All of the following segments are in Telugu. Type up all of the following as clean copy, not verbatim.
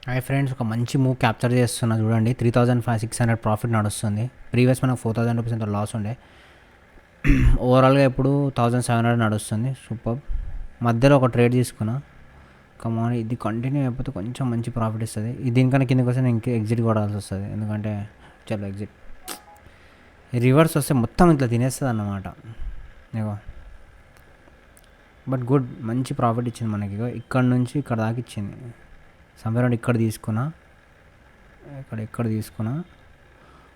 హాయ్ ఫ్రెండ్స్, ఒక మంచి మూవ్ క్యాప్చర్ చేస్తున్నా చూడండి. 3,600 ప్రాఫిట్ నడుస్తుంది. ప్రీవియస్ మనకు 4,000 రూపీస్ అంత లాస్ ఉండే. ఓవరాల్గా ఇప్పుడు 1,700 నడుస్తుంది. సూపర్. మధ్యలో ఒక ట్రేడ్ తీసుకున్నా. కమాన్, ఇది కంటిన్యూ అయిపోతే కొంచెం మంచి ప్రాఫిట్ ఇస్తుంది. దీనికన్నా కిందకి వస్తే నేను ఎగ్జిట్ కొడాల్సి వస్తుంది, ఎందుకంటే చలో ఎగ్జిట్. రివర్స్ వస్తే మొత్తం ఇట్లా తినేస్తుంది అన్నమాట. ఇగో బట్ గుడ్, మంచి ప్రాఫిట్ ఇచ్చింది మనకి. ఇక్కడ నుంచి ఇక్కడ దాకా ఇచ్చింది. సంవరౌండ్ ఇక్కడ తీసుకున్నా, ఇక్కడ తీసుకున్నా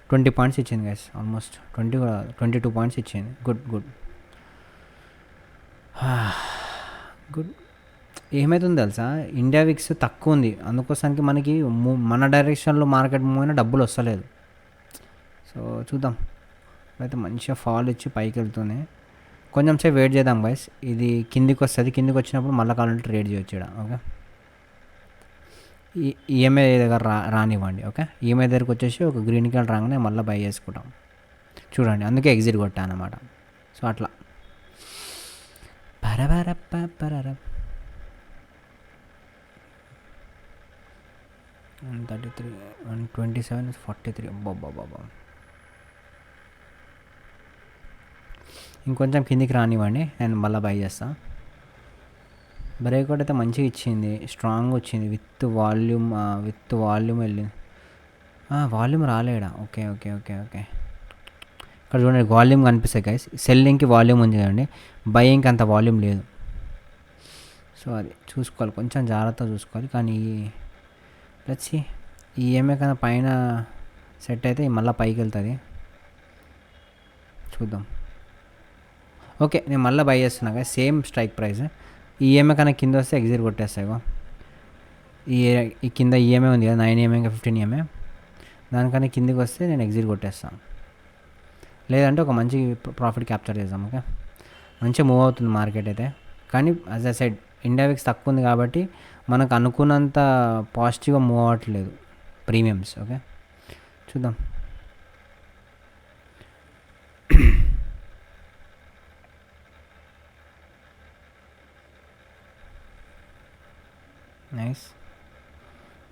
20 పాయింట్స్ ఇచ్చింది గైస్. ఆల్మోస్ట్ 22 పాయింట్స్ ఇచ్చింది. Good good good. ఏమవుతుంది తెలుసా, ఇండియా విక్స్ తక్కువ ఉంది, అందుకోసానికి మనకి మన డైరెక్షన్లో మార్కెట్ మూవ్ అయినా డబ్బులు వస్తలేదు. సో చూద్దాం. అయితే మంచిగా ఫాల్ ఇచ్చి పైకి వెళ్తూనే కొంచెం సేపు వెయిట్ చేద్దాం గైస్. ఇది కిందికి వస్తుంది, కిందికి వచ్చినప్పుడు మళ్ళీ కావాలంటే ట్రేడ్ చేయొచ్చు ఇక్కడ. ఓకే, ఈఎంఐ దగ్గర రానివ్వండి. ఓకే, ఈఎంఐ దగ్గరకు వచ్చేసి ఒక గ్రీన్ కలర్ రాగానే మళ్ళీ బై చేసుకుంటాం. చూడండి, అందుకే ఎగ్జిట్ కొట్టాను అనమాట. సో అట్లా 133, 127, 43. బాబా, ఇంకొంచెం కిందికి రానివ్వండి, నేను మళ్ళీ బై చేస్తాను. బ్రేక్అవుట్ అయితే మంచిగా ఇచ్చింది, స్ట్రాంగ్ వచ్చింది. విత్ వాల్యూమ్ వెళ్ళింది. వాల్యూమ్ రాలేడా? ఓకే ఓకే ఓకే ఓకే ఇక్కడ చూడండి, వాల్యూమ్ కనిపిస్తాయి గైస్. సెల్లింగ్కి వాల్యూమ్ ఉంది కదండి, బయింగ్కి అంత వాల్యూమ్ లేదు. సో అది చూసుకోవాలి, కొంచెం జాగ్రత్తగా చూసుకోవాలి. కానీ లెట్స్ సీ, ఈఎంఐ కన్నా పైన సెట్ అయితే మళ్ళీ పైకి వెళ్తుంది. చూద్దాం. ఓకే, నేను మళ్ళీ బై చేస్తున్నా guys, same strike price. EMI కన్నా కింద వస్తే ఎగ్జిట్ కొట్టేస్తాయి. ఈ కింద ఈఎంఐ ఉంది కదా, 9 ఈఎంఐ ఇంకా 15 ఈఎంఐ, దానికన్నా కిందికి వస్తే నేను ఎగ్జిట్ కొట్టేస్తాను. లేదంటే ఒక మంచి ప్రాఫిట్ క్యాప్చర్ చేద్దాం. ఓకే, మంచిగా మూవ్ అవుతుంది మార్కెట్ అయితే. కానీ as a side India VIX తక్కువ ఉంది కాబట్టి మనకు అనుకున్నంత పాజిటివ్గా మూవ్ అవ్వట్లేదు ప్రీమియమ్స్. ఓకే, చూద్దాం. నైస్.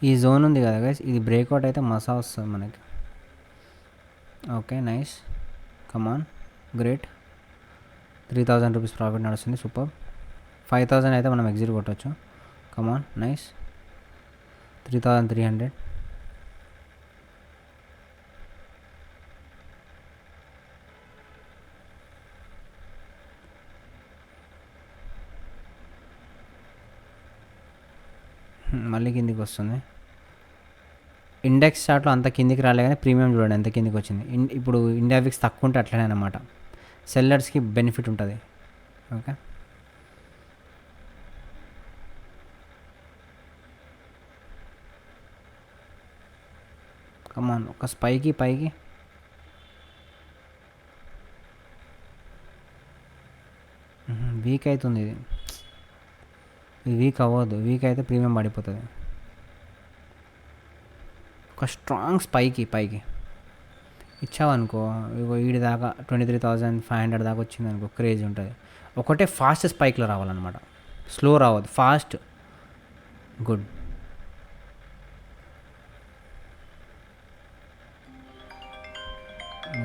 ఈ జోన్ ఉంది కదా గైస్, ఇది బ్రేక్అవుట్ అయితే మసా వస్తుంది మనకి. ఓకే నైస్, కమాన్, గ్రేట్. 3,000 రూపీస్ ప్రాఫిట్ నడుస్తుంది. సూపర్. 5,000 అయితే మనం ఎగ్జిట్ కొట్టచ్చు. కమాన్, నైస్. 3,300. మళ్ళీ కిందికి వస్తుంది. ఇండెక్స్ చార్ట్లో అంత కిందికి రాలే, కానీ ప్రీమియం చూడండి ఎంత కిందికి వచ్చింది. ఇప్పుడు ఇండియా విక్స్ తక్కువ ఉంటే అట్లనే అనమాట, సెల్లర్స్కి బెనిఫిట్ ఉంటుంది. ఓకే, కమాన్, ఒక స్పైకి పైకి. వీక్ అవుతుంది ఇది వీక్ అవ్వదు. వీక్ అయితే ప్రీమియం పడిపోతుంది. ఒక స్ట్రాంగ్ స్పైకి పైకి ఇచ్చావనుకో, ఇగో వీడి దాకా 23,500 దాకా వచ్చింది అనుకో, క్రేజ్ ఉంటుంది. ఒకటే ఫాస్ట్ స్పైక్లో రావాలన్నమాట, స్లో రావద్దు, ఫాస్ట్. గుడ్.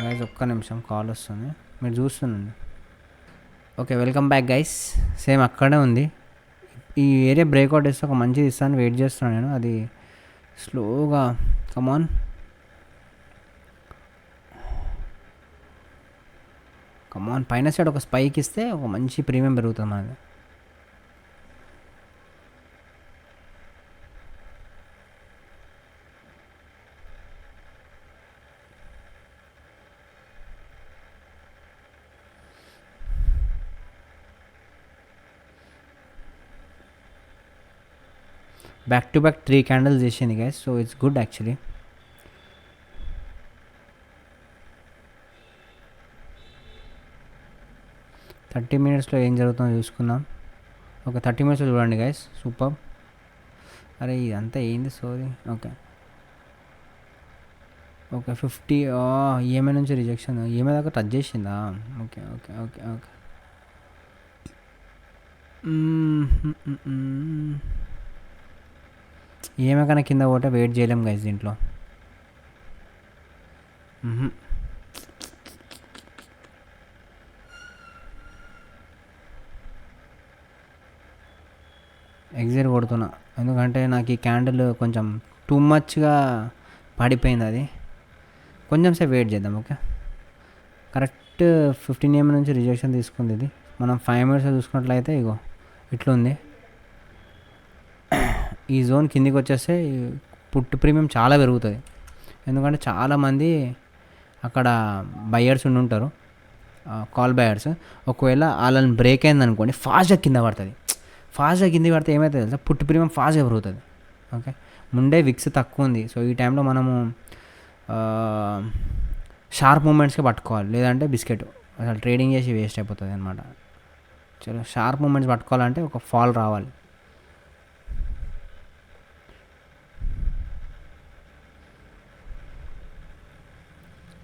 గైస్ ఒక్క నిమిషం, కాల్ వస్తుంది, మీరు చూస్తుండండి. Okay, welcome back guys. Same అక్కడే ఉంది. ఈ ఏరియా బ్రేక్అవుట్ ఇస్తే ఒక మంచిది ఇస్తాను, వెయిట్ చేస్తున్నాను నేను. అది స్లోగా, కమాన్, కమాన్. పైన సైడ్ ఒక స్పైక్ ఇస్తే ఒక మంచి ప్రీమియం పెరుగుతుంది మనది. బ్యాక్ టు బ్యాక్ 3 క్యాండిల్స్ చేసింది guys, so it's good actually. Thirty మినిట్స్లో ఏం జరుగుతుందో చూసుకుందాం. ఒక 30 మినిట్స్లో చూడండి గైస్. సూపర్. అరే ఇదంతా ఏంది సోది. ఓకే ఓకే 50 ఈఎంఐ నుంచి రిజెక్షన్, ఈఎంఐ దాకా టచ్ చేసిందా? ఓకే ఓకే ఓకే ఓకే ఏమైనా కింద పోతే వెయిట్ చేయలేం గైస్ దీంట్లో. ఎగ్జిట్ కొడుతున్నా ఎందుకంటే నాకు ఈ క్యాండిల్ కొంచెం టూ మచ్గా పడిపోయింది. అది కొంచెం సేపు వెయిట్ చేద్దాం. ఓకే, కరెక్ట్ 15 AM నుంచి రిజెక్షన్ తీసుకుంది ఇది. మనం 5 minutes చూసుకున్నట్లయితే ఇగో ఇట్లుంది. ఈ జోన్ కిందికి వచ్చేస్తే పుట్టు ప్రీమియం చాలా పెరుగుతుంది. ఎందుకంటే చాలామంది అక్కడ బయర్స్ ఉంటారు, కాల్ బయర్స్. ఒకవేళ వాళ్ళని బ్రేక్ అయింది అనుకోండి, ఫాస్ట్గా కింద పడుతుంది. ఫాస్ట్గా కింద పడితే ఏమవుతుంది తెలుసా, పుట్టు ప్రీమియం ఫాస్ట్గా పెరుగుతుంది. ఓకే, ముందే విక్స్ తక్కువ ఉంది. సో ఈ టైంలో మనము షార్ప్ మూమెంట్స్కి పట్టుకోవాలి, లేదంటే బిస్కెట్ అసలు ట్రేడింగ్ చేసి వేస్ట్ అయిపోతుంది అనమాట. చలో షార్ప్ మూమెంట్స్ పట్టుకోవాలంటే ఒక ఫాల్ రావాలి.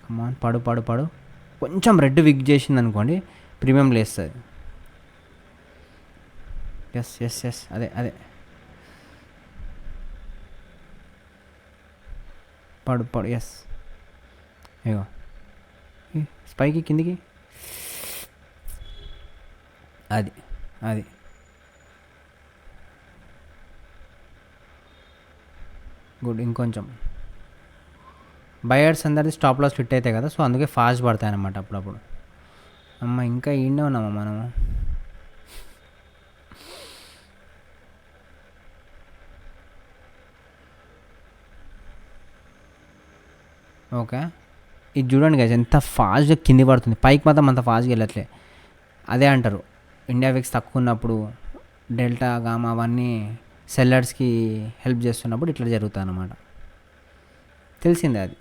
కమాన్, పడు పడు పడు. కొంచెం రెడ్ విక్ చేసింది అనుకోండి, ప్రీమియం లేస్తుంది. ఎస్ ఎస్ ఎస్, అదే అదే, పడు పడు. ఎస్, ఇగో స్పైకి కిందికి, అది అది గుడ్. ఇంకొంచెం బయర్స్ అందరిది స్టాప్ లాస్ ఫిట్ అవుతాయి కదా, సో అందుకే ఫాస్ట్ పడతాయి అన్నమాట అప్పుడప్పుడు. అమ్మ ఇంకా ఈడనే ఉన్నామా మనము. ఓకే, ఇది చూడండి గైస్ ఎంత ఫాస్ట్గా కింది పడుతుంది, పైకి మాత్రం అంత ఫాస్ట్గా వెళ్ళట్లే. అదే అంటారు, ఇండియా విక్స్ తక్కువ ఉన్నప్పుడు డెల్టా గామా అవన్నీ సెల్లర్స్కి హెల్ప్ చేస్తున్నప్పుడు ఇట్లా జరుగుతుంది అన్నమాట. తెలిసిందే అది.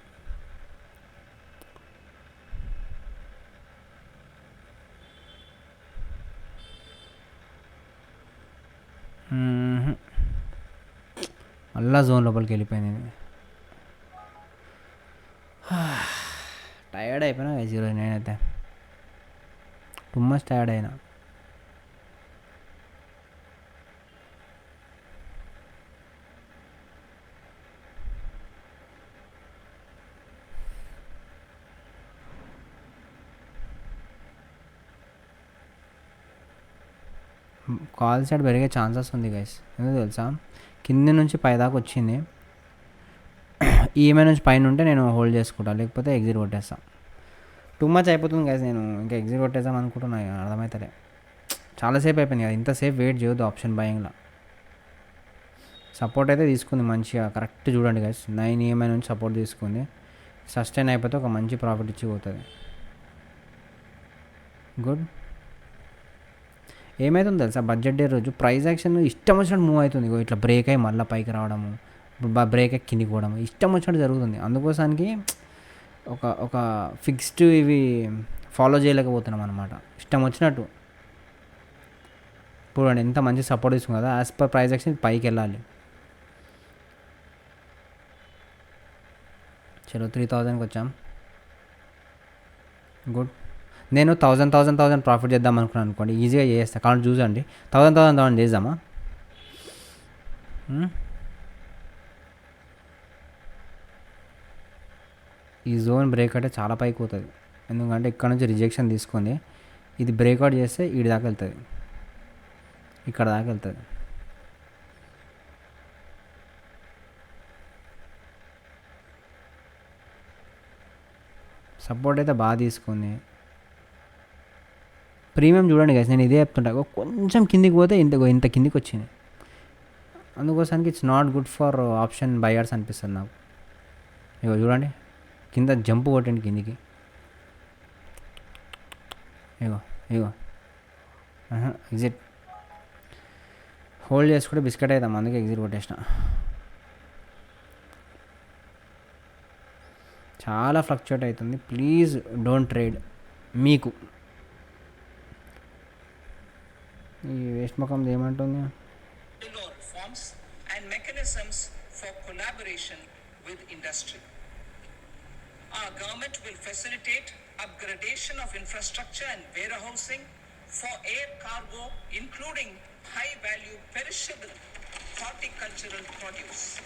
మళ్ళా జోన్ లోపలికి వెళ్ళిపోయింది. టయర్డ్ అయిపోయినా ఈరోజు నేనైతే టూ మచ్ టయర్డ్ అయినా. కాల్ సైడ్ పెరిగే ఛాన్సెస్ ఉంది గైస్, ఎందుకు తెలుసా, కింది నుంచి పైదాకా వచ్చింది. ఈఎంఐ నుంచి పైన ఉంటే నేను హోల్డ్ చేసుకుంటాను, లేకపోతే ఎగ్జిట్ కొట్టేస్తాను. టూ మచ్ అయిపోతుంది గైస్, నేను ఇంకా ఎగ్జిట్ కొట్టేద్దాం అనుకుంటున్నా, అర్థమవుతలే. చాలాసేపు అయిపోయింది కదా, ఇంతసేపు వెయిట్ చేయొద్దు ఆప్షన్ బయింగ్లో. సపోర్ట్ అయితే తీసుకుంది మంచిగా, కరెక్ట్ చూడండి గైస్, 9 EMI నుంచి సపోర్ట్ తీసుకుంది. సస్టైన్ అయిపోతే ఒక మంచి ప్రాఫిట్ ఇచ్చి పోతుంది. గుడ్. ఏమవుతుంది తెలుసా, బడ్జెట్ డే రోజు ప్రైస్ యాక్షన్ ఇష్టం వచ్చినట్టు మూవ్ అవుతుంది. ఇట్లా బ్రేక్ అయ్యి మళ్ళీ పైకి రావడము, బ్రేక్ అయ్యి కిందికి పోవడం, ఇష్టం వచ్చినట్టు జరుగుతుంది. అందుకోసానికి ఒక ఒక ఫిక్స్డ్ ఇవి ఫాలో చేయలేకపోతున్నాం అనమాట, ఇష్టం వచ్చినట్టు. చూడండి ఎంత మంచి సపోర్ట్ తీసుకుంది కదా, యాజ్ పర్ ప్రైస్ యాక్షన్ పైకి వెళ్ళాలి. చలో 3000కి వచ్చాం. గుడ్. నేను 1000 ప్రాఫిట్ చేద్దాం అనుకున్నాను అనుకోండి, ఈజీగా చేస్తాను. కాబట్టి చూసండి, 1000 చేద్దామా. ఈ జోన్ బ్రేక్ అంటే చాలా పైకి పోతుంది, ఎందుకంటే ఇక్కడ నుంచి రిజెక్షన్ తీసుకుంది. ఇది బ్రేక్అవుట్ చేస్తే ఈడి దాకా వెళ్తుంది, ఇక్కడ దాకా వెళ్తుంది. సపోర్ట్ అయితే బాగా తీసుకుంది. ప్రీమియం చూడండి గైస్, నేను ఇదే చెప్తుంటా, కొంచెం కిందికి పోతే ఇంత కిందికి వచ్చింది. అందుకోసానికి it's not good for option buyers అనిపిస్తుంది నాకు. ఇగో చూడండి కింద జంప్ కొట్టండి కిందికి, ఇగో ఇగో ఎగ్జిట్ హోల్డ్ చేసుకుంటే బిస్కెట్ అవుతాం, అందుకే ఎగ్జిట్ కొట్టేసిన. చాలా ఫ్లక్చుయేట్ అవుతుంది, ప్లీజ్ డోంట్ ట్రేడ్. మీకు ఈ వేస్ట్ ముఖం ఏమంటుంది, reforms and mechanisms for collaboration with industry. Our government will facilitate upgradation of infrastructure and warehousing for air cargo, including high-value perishable horticultural produce.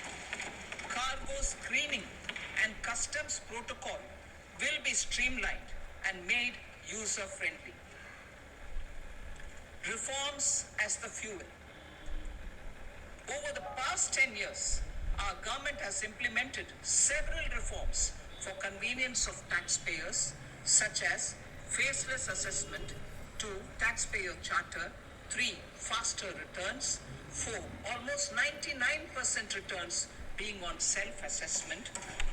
Cargo screening and customs protocol will be streamlined and made user-friendly. Reforms as the fuel. Over the past 10 years, our government has implemented several reforms for convenience of taxpayers, such as faceless assessment, 2. Taxpayer charter, 3. Faster returns, 4. Almost 99% returns being on self-assessment,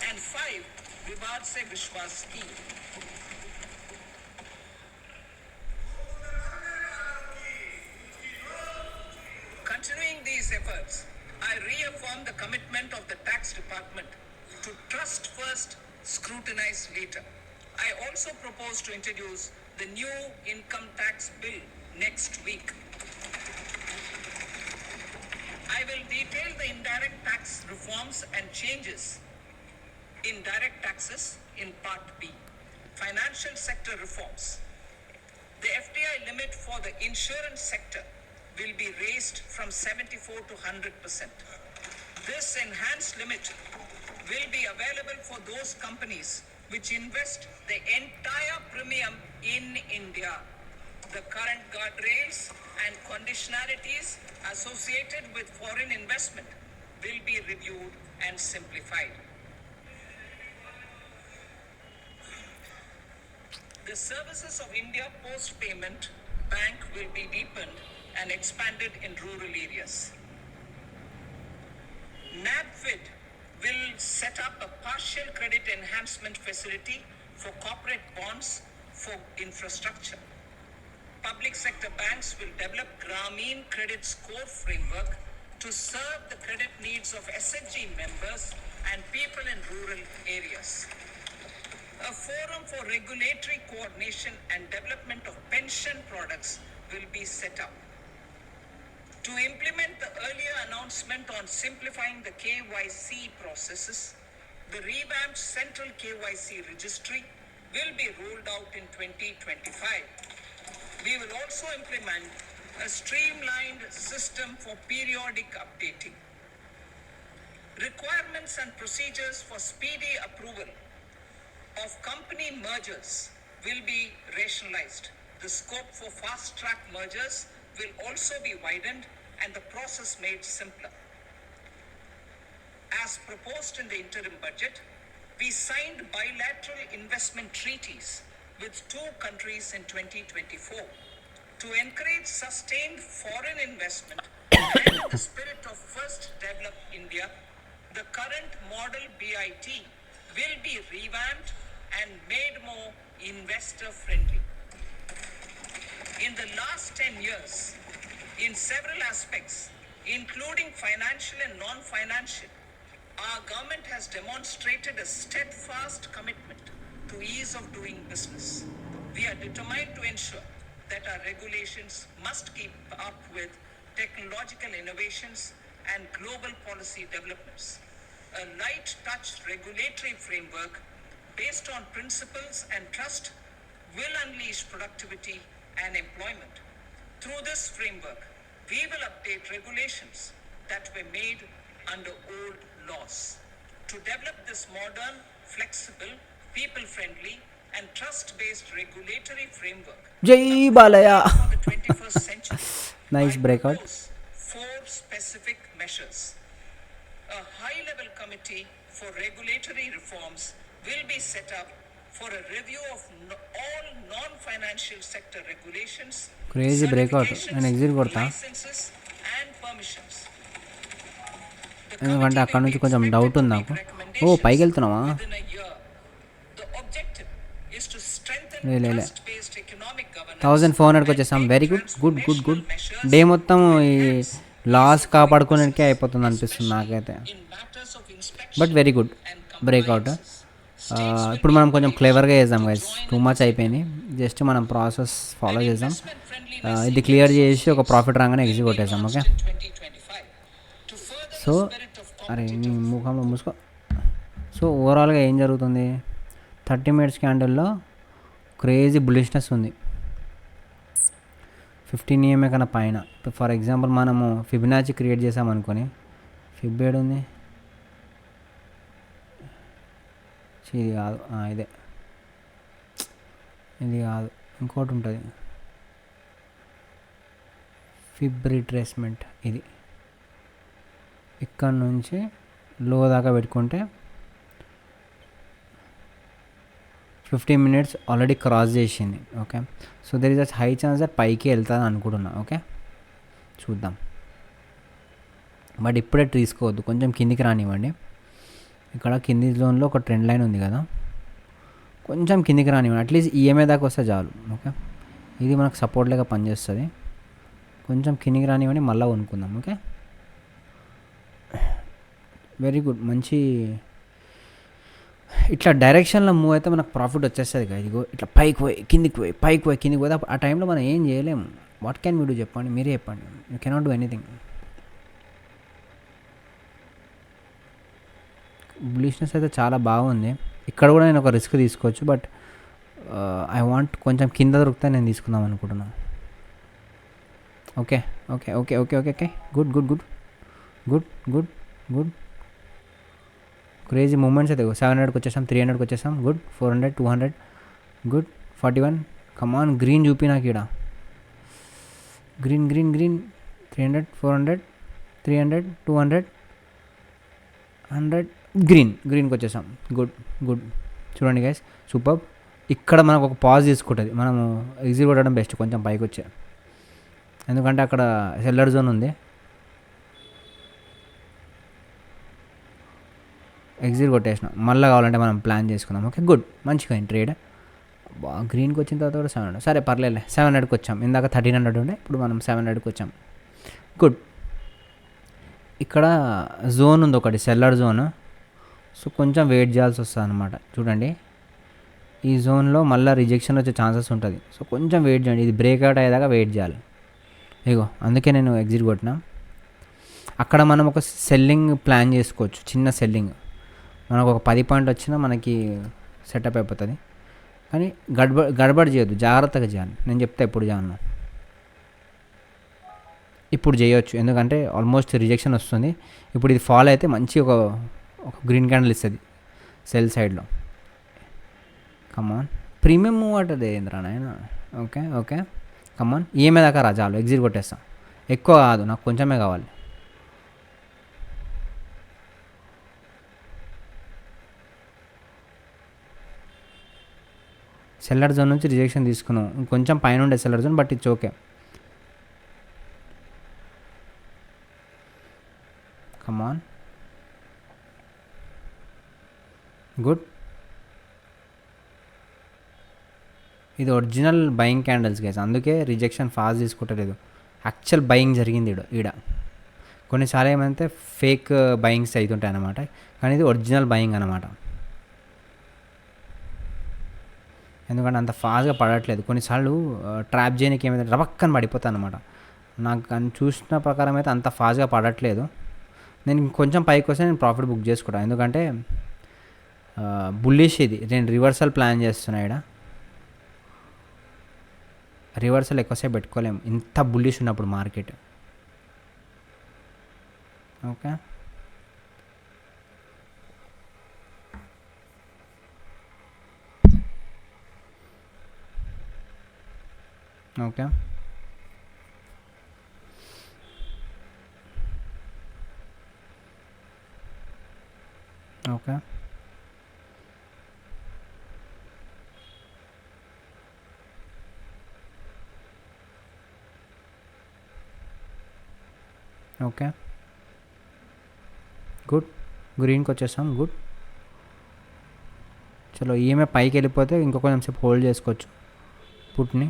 and 5. Vivad se Vishwas scheme. Continuing these efforts, I reaffirm the commitment of the tax department to trust first, scrutinize later. I also propose to introduce the new income tax bill next week. I will detail the indirect tax reforms and changes in direct taxes in Part B. Financial sector reforms. The FDI limit for the insurance sector will be raised from 74 to 100%. This enhanced limit will be available for those companies which invest the entire premium in India. The current guardrails and conditionalities associated with foreign investment will be reviewed and simplified. The services of India Post Payment Bank will be deepened and expanded in rural areas. NABFID will set up a partial credit enhancement facility for corporate bonds for infrastructure. Public sector banks will develop Grameen Credit Score Framework to serve the credit needs of SHG members and people in rural areas. A forum for regulatory coordination and development of pension products will be set up. To implement the earlier announcement on simplifying the KYC processes, the revamped Central KYC Registry will be rolled out in 2025. We will also implement a streamlined system for periodic updating. Requirements and procedures for speedy approval of company mergers will be rationalized. The scope for fast-track mergers will also be widened and the process made simpler. As proposed in the interim budget, we signed bilateral investment treaties with 2 countries in 2024 to encourage sustained foreign investment and in the spirit of First Develop India. The current model BIT will be revamped and made more investor-friendly. In the last 10 years, in several aspects, including financial and non-financial, our government has demonstrated a steadfast commitment to ease of doing business. We are determined to ensure that our regulations must keep up with technological innovations and global policy developments. A light touch regulatory framework based on principles and trust will unleash productivity and employment. Through this framework, we will update regulations that were made under old laws. To develop this modern, flexible, people-friendly and trust-based regulatory framework జై Balayya for the 21st century, nice I breakout. propose 4 specific measures. A high-level committee for regulatory reforms will be set up for a review of all non-financial sector regulations, Crazy breakout. నేను exit కొడతా. licenses and permissions. The ఎందుకంటే అక్కడ నుంచి కొంచెం committee డౌట్ will ఉంది be నాకు. expected to ఓ make పైకి వెళ్తున్నావా? recommendations within a year. The objective is to strengthen లే. trust-based economic governance 1400కి వచ్చేసాం. and very take good transformational measures day మొత్తం ఈ enhance లాస్ కాపాడుకోవడానికే అయిపోతుంది అనిపిస్తుంది నాకైతే. in matters of inspection but very good and breakout. compliances. States will ఇప్పుడు మనం కొంచెం క్లెవర్గా చేద్దాం గైస్. join టూ మచ్ అయిపోయింది. జస్ట్ మనం ప్రాసెస్ ఫాలో చేద్దాం. investment friendliness ఇది క్లియర్ చేసి ఒక ప్రాఫిట్ రాగానే ఎగ్జిట్ కొట్టేద్దాం. Okay. in 2025 to further so the spirit of అరే నీ competitive ముఖంలో మూసుకో. సో ఓవరాల్గా ఏం జరుగుతుంది? 30 మినిట్స్ క్యాండిల్లో క్రేజీ బులిష్నెస్ ఉంది. 15 EMA కన్నా పైన. ఇప్పుడు ఫర్ ఎగ్జాంపుల్ మనము ఫిబొనాచి క్రియేట్ చేసామనుకొని, ఫిబ్ ఏడుంది, ఇది కాదు, ఇదే, ఇది కాదు, ఇంకోటి ఉంటుంది, ఫిబ్ రిట్రేస్మెంట్. ఇది ఇక్కడ నుంచి లో దాకా పెట్టుకుంటే 15 minutes ఆల్రెడీ క్రాస్ చేసింది. Okay, so there is a high chance that పైకి వెళ్తుంది అనుకుంటున్నా. ఓకే, చూద్దాం. బట్ ఇప్పుడే తీసుకోవద్దు, కొంచెం కిందికి రానివ్వండి. ఇక్కడ కింది జోన్లో ఒక ట్రెండ్ లైన్ ఉంది కదా, కొంచెం కిందికి రానివ్వండి. అట్లీస్ట్ ఈఎంఐ దాకా వస్తే చాలు. ఓకే, ఇది మనకు సపోర్ట్ లాగా పనిచేస్తుంది. కొంచెం కిందికి రానివ్వండి, మళ్ళీ కొనుక్కుందాం. Okay, very good. మంచి ఇట్లా డైరెక్షన్లో మూవ్ అయితే మనకు ప్రాఫిట్ వచ్చేస్తుంది కదా. ఇదిగో ఇట్లా పైకి పోయి కిందికి పోయి, పైకి పోయి కిందికి పోతే ఆ టైంలో మనం ఏం చేయలేము. వాట్ క్యాన్ వీ డూ చెప్పండి, మీరే చెప్పండి. You cannot do anything. Bullishness అయితే చాలా బాగుంది. ఇక్కడ కూడా నేను ఒక రిస్క్ తీసుకోవచ్చు, బట్ ఐ వాంట్ కొంచెం కింద దొరికితే నేను తీసుకుందాం అనుకుంటున్నాను. Okay okay okay okay okay okay good good good good good good. Crazy moments అయితే 700కి వచ్చేసాం, 300కి వచ్చేసాం. గుడ్. 400, 200, గుడ్. 41, కమాన్. గ్రీన్ చూపి నాకు ఇక్కడ, గ్రీన్ గ్రీన్ గ్రీన్. 300, 400, 300, 200, 100, గ్రీన్. గ్రీన్కి వచ్చేసాం. Good good. చూడండి గైస్, సూపర్. ఇక్కడ మనకు ఒక పాజ్ తీసుకుంటుంది, మనము ఎగ్జిట్ కొట్టడం బెస్ట్ కొంచెం పైకి వచ్చే, ఎందుకంటే అక్కడ సెల్లర్ జోన్ ఉంది. ఎగ్జిట్ కొట్టేసిన, మళ్ళీ కావాలంటే మనం ప్లాన్ చేసుకుందాం. Okay, good. మంచిగా ట్రేడ్. గ్రీన్కి వచ్చిన తర్వాత కూడా 700. సరే పర్లేదు, 700కి వచ్చాం. ఇందాక 1300 ఉండే, ఇప్పుడు మనం 700కి వచ్చాం. గుడ్. ఇక్కడ జోన్ ఉంది ఒకటి, సెల్లర్ జోన్. సో కొంచెం వెయిట్ చేయాల్సి వస్తుంది అనమాట. చూడండి, ఈ జోన్లో మళ్ళీ రిజెక్షన్ వచ్చే ఛాన్సెస్ ఉంటుంది. సో కొంచెం వెయిట్ చేయండి, ఇది బ్రేక్అవుట్ అయ్యేదాకా వెయిట్ చేయాలి. ఇగో అందుకే నేను ఎగ్జిట్ కొట్టినా. అక్కడ మనం ఒక సెల్లింగ్ ప్లాన్ చేసుకోవచ్చు, చిన్న సెల్లింగ్. మనకు ఒక 10 పాయింట్ వచ్చినా మనకి సెటప్ అయిపోతుంది. కానీ గడబడి చేయొద్దు, జాగ్రత్తగా చేయాలి. నేను చెప్తే ఎప్పుడు చేయను, ఇప్పుడు చేయొచ్చు, ఎందుకంటే ఆల్మోస్ట్ రిజెక్షన్ వస్తుంది. ఇప్పుడు ఇది ఫాల్ అయితే మంచి ఒక గ్రీన్ క్యాండిల్ ఇస్తుంది సెల్ సైడ్లో. కమాన్, ప్రీమియం మూవ్ అంటది ఏంద్రా నాయన. ఓకే ఓకే, కమాన్. ఈఎంఐ దాకా రా, చాలు. ఎగ్జిట్ కొట్టేస్తాం. ఎక్కువ కాదు, నాకు కొంచెమే కావాలి. సెల్లర్ జోన్ నుంచి రిజెక్షన్ తీసుకున్నాం, ఇంకొంచెం పైన ఉండే seller zone, but it's okay. Come on, good. ఇది ఒరిజినల్ బయింగ్ క్యాండిల్స్ గైస్, అందుకే రిజెక్షన్ ఫాస్ట్ తీసుకుంటలేదు. యాక్చువల్ బయింగ్ జరిగింది ఈడ. కొన్నిసార్లు ఏమంటే ఫేక్ బయింగ్స్ అవుతుంటాయి అన్నమాట, కానీ ఇది ఒరిజినల్ బయింగ్ అన్నమాట. ఎందుకంటే అంత ఫాస్ట్గా పడట్లేదు. కొన్నిసార్లు ట్రాప్ చేయడానికి ఏమైతే రవక్కని పడిపోతాను అనమాట. నాకు కానీ చూసిన ప్రకారం అయితే అంత ఫాస్ట్గా పడట్లేదు. నేను కొంచెం పైకి వస్తే నేను ప్రాఫిట్ బుక్ చేసుకుంటాను, ఎందుకంటే బుల్లిష్ ఇది. నేను రివర్సల్ ప్లాన్ చేస్తున్నా ఇక్కడ. రివర్సల్ ఎక్కువసేపు పెట్టుకోలేము ఇంత బుల్లిష్ ఉన్నప్పుడు market. Okay, okay okay okay good. గ్రీన్కి వచ్చేసాం. గుడ్. చలో, ఈఎంఐ పైకి వెళ్ళిపోతే ఇంకో కొంచెం సేపు హోల్డ్ చేసుకోవచ్చు పుట్ని.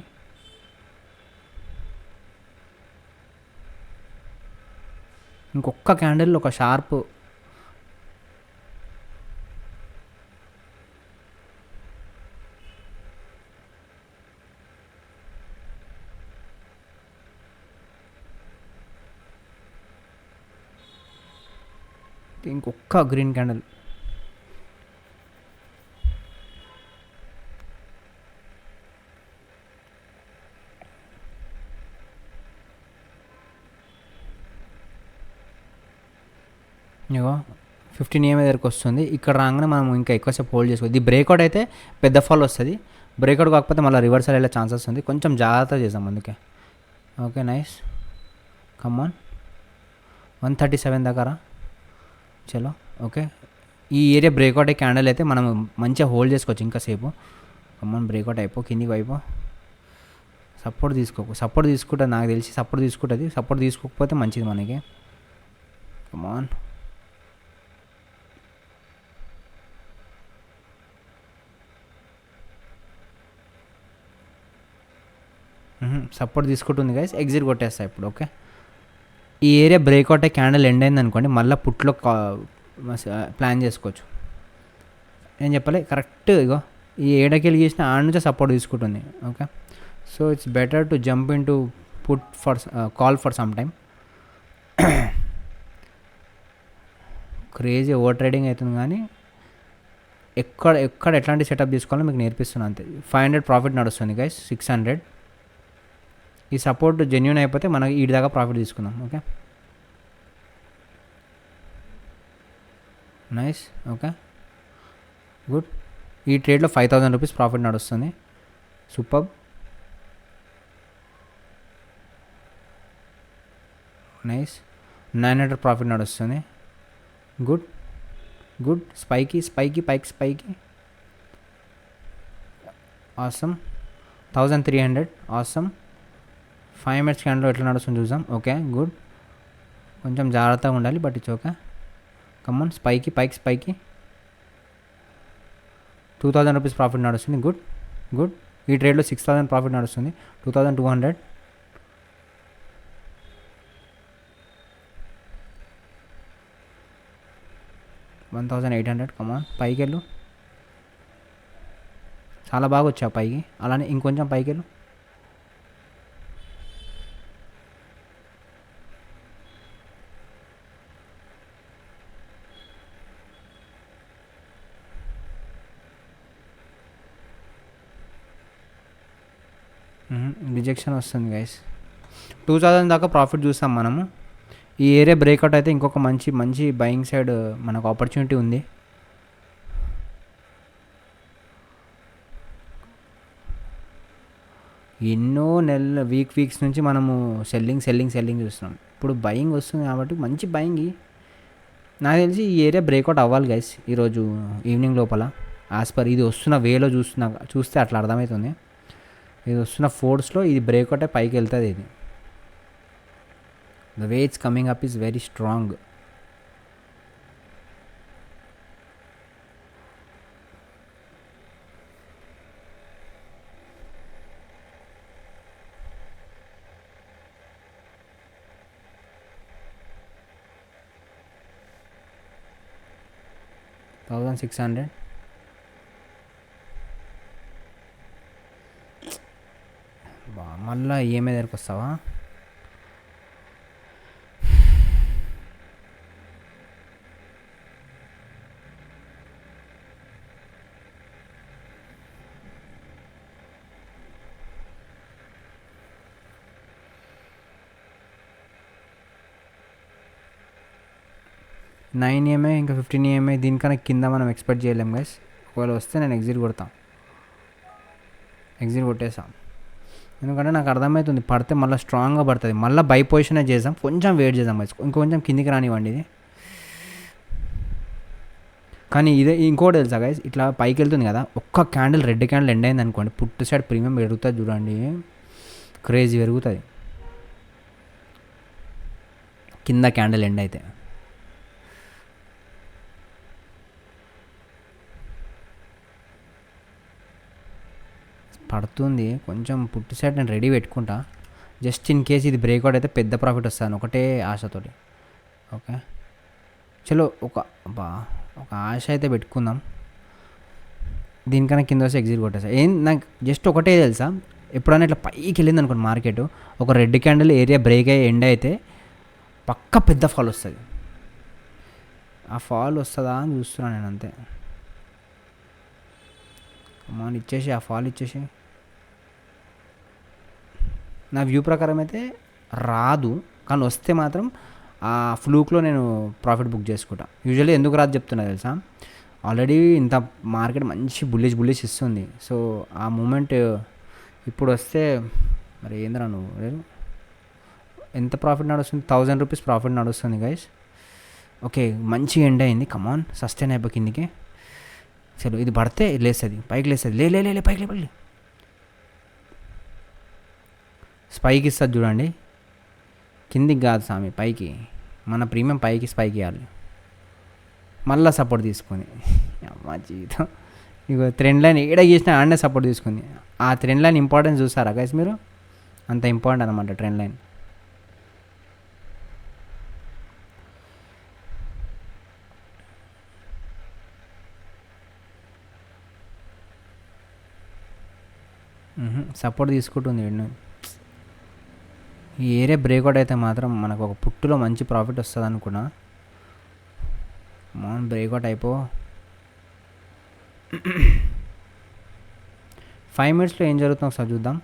ఇంకొక క్యాండిల్ ఒక షార్ప్ ఇంకొక గ్రీన్ క్యాండిల్. 15 EMA దగ్గరకు వస్తుంది. ఇక్కడ రాగానే మనం ఇంకా ఎక్కువసేపు హోల్డ్ చేసుకోవచ్చు. ఇది బ్రేక్అవుట్ అయితే పెద్ద ఫాల్ వస్తుంది. బ్రేక్అవుట్ కాకపోతే మళ్ళీ రివర్సల్ వెళ్ళే ఛాన్సెస్ ఉంది. కొంచెం జాగ్రత్త చేద్దాం అందుకే. ఓకే నైస్, కమాన్ 137 దగ్గర చలో. ఓకే, ఈ ఏరియా బ్రేక్అవుట్ అయ్యే క్యాండిల్ అయితే మనం మంచిగా హోల్డ్ చేసుకోవచ్చు ఇంకాసేపు. కమాన్ బ్రేక్అవుట్ అయిపో, కిందికి అయిపో. సపోర్ట్ తీసుకోకు, సపోర్ట్ తీసుకుంటుంది నాకు తెలిసి, సపోర్ట్ తీసుకుంటుంది. సపోర్ట్ తీసుకోకపోతే మంచిది మనకి. కమాన్ సపోర్ట్ తీసుకుంటుంది గైస్, ఎగ్జిట్ కొట్టేస్తా ఇప్పుడు. ఓకే, ఈ ఏరియా బ్రేక్అవుట్ అయ్యే క్యాండిల్ ఎండ్ అయింది అనుకోండి, మళ్ళీ పుట్లో ప్లాన్ చేసుకోవచ్చు. నేను చెప్పలే కరెక్ట్, ఇగో ఈ ఏడకెళ్ళి గీసిన ఆడ నుంచే సపోర్ట్ తీసుకుంటుంది. Okay, so it's better to jump in to put for call for some time. Crazy over trading అవుతుంది, కానీ ఎక్కడ ఎట్లాంటి సెటప్ తీసుకోవాలో మీకు నేర్పిస్తున్నాను అంతే. 500 ప్రాఫిట్ నడుస్తుంది గైస్, 600. ఈ సపోర్ట్ జెన్యూన్ అయిపోతే మనకి ఈ దాకా ప్రాఫిట్ తీసుకుందాం. Okay nice, okay good. ఈ ట్రేడ్లో 5000 రూపీస్ ప్రాఫిట్ నడుస్తుంది. Super, nice. 900 ప్రాఫిట్ నడుస్తుంది. Good good. స్పైకి స్పైకి పైకి స్పైకి, ఆసమ్. 1300, ఆసమ్. 5 minutes క్యాండిల్ ఎట్లా నడుస్తుంది చూద్దాం. ఓకే గుడ్, కొంచెం జాగ్రత్తగా ఉండాలి బట్ ఇట్స్ ఓకే. కమాన్ స్పైకి పైకి స్పైకి. 2000 రూపీస్ ప్రాఫిట్ నడుస్తుంది. Good good. ఈ ట్రేడ్లో 6000 ప్రాఫిట్ నడుస్తుంది. 2200. 1800. కమాన్ పైకి వెళ్ళు, చాలా బాగా వచ్చావు పైకి. అలానే ఇంకొంచెం పైకి వెళ్ళు. రిజెక్షన్ వస్తుంది గైస్. 2000 దాకా ప్రాఫిట్ చూస్తాం మనము. ఈ ఏరియా బ్రేక్అవుట్ అయితే ఇంకొక మంచి మంచి బయింగ్ సైడ్ మనకు ఆపర్చునిటీ ఉంది. ఎన్నో నెలల వీక్స్ నుంచి మనము సెల్లింగ్ చూస్తున్నాం. ఇప్పుడు బయింగ్ వస్తుంది కాబట్టి మంచి బయింగ్. నాకు తెలిసి ఈ ఏరియా బ్రేక్అవుట్ అవ్వాలి గైస్ ఈరోజు ఈవినింగ్ లోపల. యాజ్ పర్ ఇది వస్తున్న వేలో చూస్తే అట్లా అర్థమవుతుంది. ఇది వస్తున్న ఫోర్స్లో ఇది బ్రేక్అవుట్ పైకి వెళ్తుంది. ఇది the way it's coming up is very strong. $1600. మళ్ళీ ఈఎంఐ దగ్గరకు వస్తావా? నైన్ ఈఎంఐ ఇంకా 15 ఈఎంఐ, దీనికన్నా కింద మనం ఎక్స్పెక్ట్ చేయలేం గైస్. ఒకవేళ వస్తే నేను ఎగ్జిట్ కొట్టేసాం. ఎందుకంటే నాకు అర్థమవుతుంది పడితే మళ్ళీ స్ట్రాంగ్గా పడుతుంది. మళ్ళీ బై పొజిషనే చేద్దాం, కొంచెం వెయిట్ చేద్దాం గైస్. ఇంకొంచెం కిందికి రానివ్వండి ఇది. కానీ ఇదే ఇంకోటి తెలుసా గైస్, ఇట్లా పైకి వెళ్తుంది కదా, ఒక్క క్యాండిల్ రెడ్ క్యాండిల్ ఎండ్ అయింది అనుకోండి, పుట్టు సైడ్ ప్రీమియం పెరుగుతుంది చూడండి, క్రేజీ పెరుగుతుంది కింద క్యాండిల్ ఎండ్ అయితే. పడుతుంది కొంచెం పుట్టి సైడ్, నేను రెడీ పెట్టుకుంటా జస్ట్ ఇన్ కేస్ ఇది బ్రేక్అవుట్ అయితే పెద్ద ప్రాఫిట్ వస్తాను ఒకటే ఆశతోటి. ఓకే చలో, ఒక ఆశ అయితే పెట్టుకుందాం. దీనికన్నా కింద వస్తే ఎగ్జిట్ కొట్టేసా. నాకు జస్ట్ ఒకటే తెలుసా, ఎప్పుడైనా ఇట్లా పైకి వెళ్ళింది అనుకోండి మార్కెట్, ఒక రెడ్ క్యాండిల్ ఏరియా బ్రేక్ అయ్యి ఎండ్ అయితే పక్క పెద్ద ఫాల్ వస్తుంది. ఆ ఫాల్ వస్తుందా అని చూస్తున్నాను నేను అంతే. మన ఇచ్చేసి ఆ ఫాల్ ఇచ్చేసి, నా వ్యూ ప్రకారం అయితే రాదు, కానీ వస్తే మాత్రం ఆ ఫ్లూక్లో నేను ప్రాఫిట్ బుక్ చేసుకుంటా. యూజువల్లీ ఎందుకు రాదు చెప్తున్నా తెలుసా, ఆల్రెడీ ఇంత మార్కెట్ మంచి బుల్లిష్ ఇస్తుంది. సో ఆ మూమెంట్ ఇప్పుడు వస్తే మరి ఏంద్రా నువ్వు లేదు, ఎంత ప్రాఫిట్ నడుస్తుంది, 1000 రూపీస్ ప్రాఫిట్ నడుస్తుంది గైస్. ఓకే, మంచి ఎండ్ అయింది, కమాన్ సస్టైన్ అయిపో కిందికి. చలో ఇది పడితే లేస్తుంది, పైకి లేస్తుంది, లే పైకి లే. స్పైక్ ఇస్తుంది చూడండి, కిందికి కాదు స్వామి, పైకి. మన ప్రీమియం పైకి స్పైక్ ఇవ్వాలి, మళ్ళీ సపోర్ట్ తీసుకొని. అమ్మ జీవితం, ఇక ట్రెండ్ లైన్ ఏడ చేసినా ఆడనే సపోర్ట్ తీసుకుంది. ఆ ట్రెండ్ లైన్ ఇంపార్టెన్స్ చూస్తారా గైస్ మీరు, అంత ఇంపార్టెంట్ అనమాట ట్రెండ్ లైన్. సపోర్ట్ తీసుకుంటుంది వీడిని. ఈ ఏరియా బ్రేక్అవుట్ అయితే మాత్రం మనకు ఒక పుట్టులో మంచి ప్రాఫిట్ వస్తుంది అనుకున్నా. మనం బ్రేక్అవుట్ అయిపో. 5 మినిట్స్లో ఏం జరుగుతుందో ఒకసారి చూద్దాం.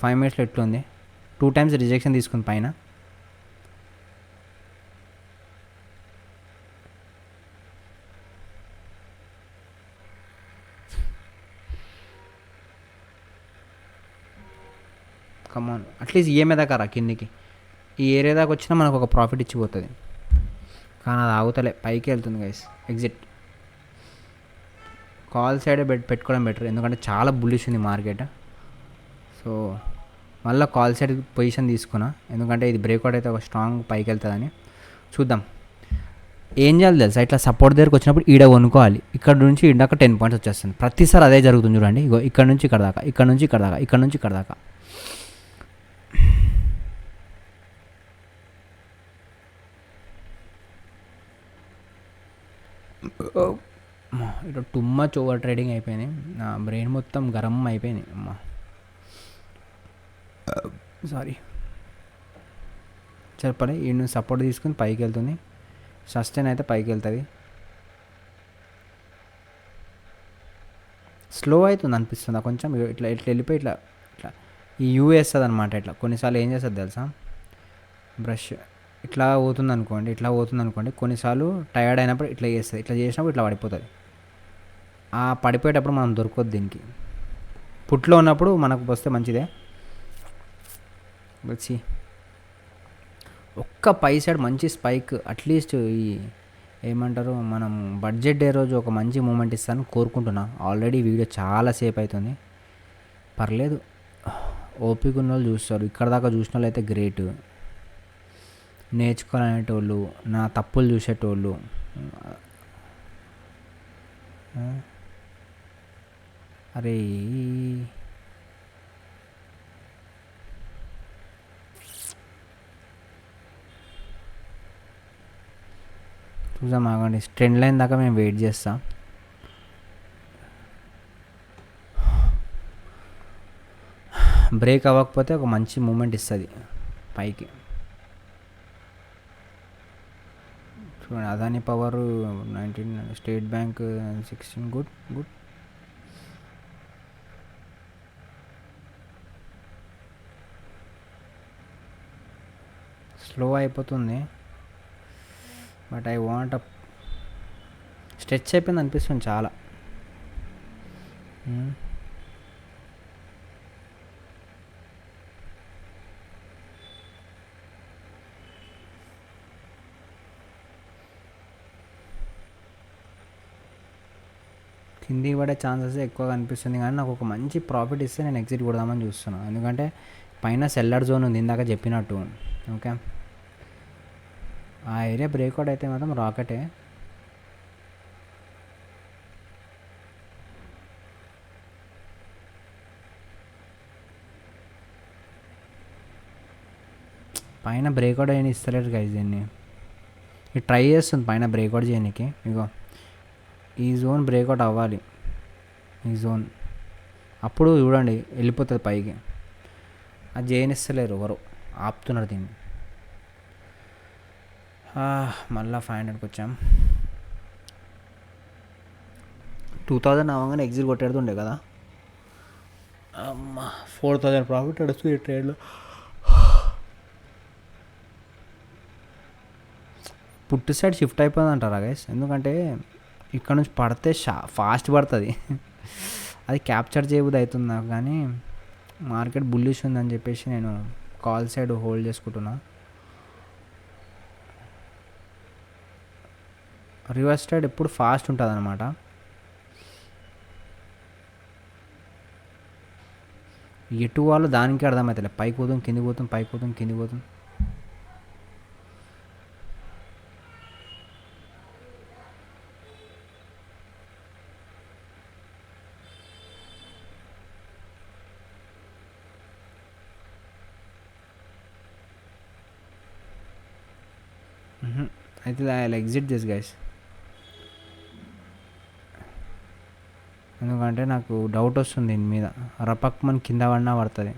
5 మినిట్స్లో ఎట్లుంది, 2 టైమ్స్ రిజెక్షన్ తీసుకుంది పైన. కమాన్, అట్లీస్ట్ ఈఎంఐ దాకా రా కిందికి. ఈ ఏరియా దాకా వచ్చినా మనకు ఒక ప్రాఫిట్ ఇచ్చిపోతుంది, కానీ అది ఆగుతలే, పైకి వెళ్తుంది గైస్. ఎగ్జిట్ కాల్ సైడే పెట్టుకోవడం బెటర్, ఎందుకంటే చాలా బుల్లిష్ ఉంది మార్కెట్. సో మళ్ళీ కాల్ సైడ్ పొజిషన్ తీసుకున్నా, ఎందుకంటే ఇది బ్రేక్అవుట్ అయితే ఒక స్ట్రాంగ్ పైకి వెళ్తుందని. చూద్దాం ఏం చేయాలి తెలుసా, ఇట్లా సపోర్ట్ దగ్గరకు వచ్చినప్పుడు ఈడ కొనుక్కోవాలి. ఇక్కడ నుంచి ఈడాక 10 పాయింట్స్ వచ్చేస్తుంది. ప్రతిసారి అదే జరుగుతుంది చూడండి. ఇగో ఇక్కడ నుంచి ఇక్కడ దాకా, ఇక్కడ నుంచి ఇక్కడ దాకా, ఇక్కడ నుంచి ఇక్కడ దాకా. ఇట్లా టూ మచ్ ఓవర్ ట్రేడింగ్ అయిపోయినాయి, నా బ్రెయిన్ మొత్తం గరం అయిపోయినాయి అమ్మా. సారీ, చెప్పలే. ఈ నుంచి సపోర్ట్ తీసుకుని పైకి వెళ్తుంది, సస్టైన్ అయితే పైకి వెళ్తుంది. స్లో అవుతుంది అనిపిస్తుంది కొంచెం. ఇట్లా ఇట్లా వెళ్ళిపోయి ఇట్లా ఇట్లా ఈ యూ వేస్తుంది అనమాట. ఇట్లా కొన్నిసార్లు ఏం చేస్తుంది తెలుసా, బ్రష్ ఇట్లా పోతుంది అనుకోండి, ఇట్లా పోతుంది అనుకోండి, కొన్నిసార్లు టయర్డ్ అయినప్పుడు ఇట్లా చేస్తుంది, ఇట్లా చేసినప్పుడు ఇట్లా పడిపోతుంది. ఆ పడిపోయేటప్పుడు మనం దొరకదు దీనికి. పుట్లో ఉన్నప్పుడు మనకు వస్తే మంచిదే. వచ్చి ఒక్క పై సైడ్ మంచి స్పైక్, అట్లీస్ట్ ఈ ఏమంటారు, మనం బడ్జెట్ డే రోజు ఒక మంచి మూమెంట్ ఇస్తాను కోరుకుంటున్నా. ఆల్రెడీ వీడియో చాలా సేపు అవుతుంది, పర్లేదు ఓపిక ఉన్న వాళ్ళు చూస్తారు. ఇక్కడ దాకా చూసిన వాళ్ళు అయితే గ్రేట్, నేర్చుకోవాలనేటోళ్ళు, నా తప్పులు చూసేటోళ్ళు. అరే చూసాం, ఆగండి. ట్రెండ్ లైన్ దాకా మేము వెయిట్ చేస్తాం. బ్రేక్ అవ్వకపోతే ఒక మంచి మూమెంట్ ఇస్తుంది పైకి. చూడండి, Adani power 19, state bank 16. Good good. Slow అయిపోతుంది, బట్ ఐ వాంట్ స్ట్రెచ్ అయిపోయింది అనిపిస్తుంది చాలా. కిందికి పడే ఛాన్సెస్ ఎక్కువగా అనిపిస్తుంది, కానీ నాకు ఒక మంచి ప్రాఫిట్ ఇస్తే నేను ఎగ్జిట్ కొడదామని చూస్తున్నాను. ఎందుకంటే పైన సెల్లర్ జోన్ ఉంది ఇందాక చెప్పినట్టు. ఓకే, ఆ ఏరియా బ్రేక్అవుట్ అయితే మాత్రం రాకెటే. పైన బ్రేక్అవుట్ అయిన ఇస్తలేరు గైస్ దీన్ని. ఇది ట్రై చేస్తుంది పైన బ్రేక్అవుట్ చేయడానికి. ఇగో ఈ జోన్ బ్రేక్అవుట్ అవ్వాలి, ఈ జోన్, అప్పుడు చూడండి వెళ్ళిపోతుంది పైకి. అది చేయనిస్తలేరు ఎవరు, ఆపుతున్నారు దీన్ని. మళ్ళీ 500కి వచ్చాం. 2000 అవ్వగానే ఎగ్జిట్ కొట్టేడుతుండే కదా. అమ్మ 4000 ప్రాఫిట్ నడుస్తుంది ఈ ట్రేడ్లో. పుట్టు సైడ్ షిఫ్ట్ అయిపోతుంది అంటారా గైస్? ఎందుకంటే ఇక్కడ నుంచి పడితే ఫాస్ట్ పడుతుంది. అది క్యాప్చర్ చేయబుద్ధి అవుతుంది నాకు, కానీ మార్కెట్ బుల్లిష్ ఉందని చెప్పేసి నేను కాల్ సైడ్ హోల్డ్ చేసుకుంటున్నా. రివర్స్ సైడ్ ఎప్పుడు ఫాస్ట్ ఉంటుంది అనమాట. ఎటు వాళ్ళు దానికి అర్థమవుతలే. పైకి పోతాం కిందికి పోతాం, పైకి పోతాం కిందికి పోతాం. అయితే I will exit this guys. ఎందుకంటే నాకు డౌట్ వస్తుంది దీని మీద. రపక్ మన కింద పడినా పడుతుంది.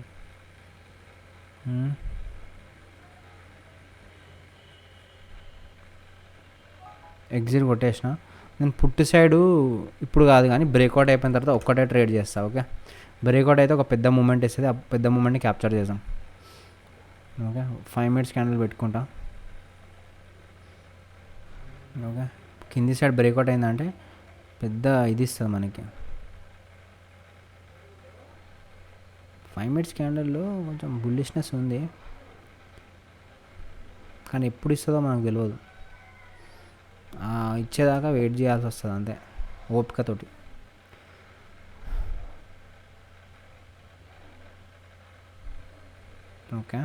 ఎగ్జిట్ కొట్టేసిన. నేను పుట్టి సైడు ఇప్పుడు కాదు, కానీ బ్రేక్అవుట్ అయిపోయిన తర్వాత ఒక్కటే ట్రేడ్ చేస్తాను. ఓకే, బ్రేక్అవుట్ అయితే ఒక పెద్ద మూమెంట్ ఇస్తుంది, ఆ పెద్ద మూమెంట్ని క్యాప్చర్ చేద్దాం. ఓకే, 5 minutes క్యాండిల్ పెట్టుకుంటా. ఓకే, కింది సైడ్ బ్రేక్అవుట్ అయిందంటే పెద్ద ఇది ఇస్తుంది మనకి. 5 minutes క్యాండిల్లో కొంచెం బుల్లిష్నెస్ ఉంది, కానీ ఎప్పుడు ఇస్తుందో మనకు తెలియదు. ఇచ్చేదాకా వెయిట్ చేయాల్సి వస్తుంది అంతే, ఓపికతోటి. ఓకే,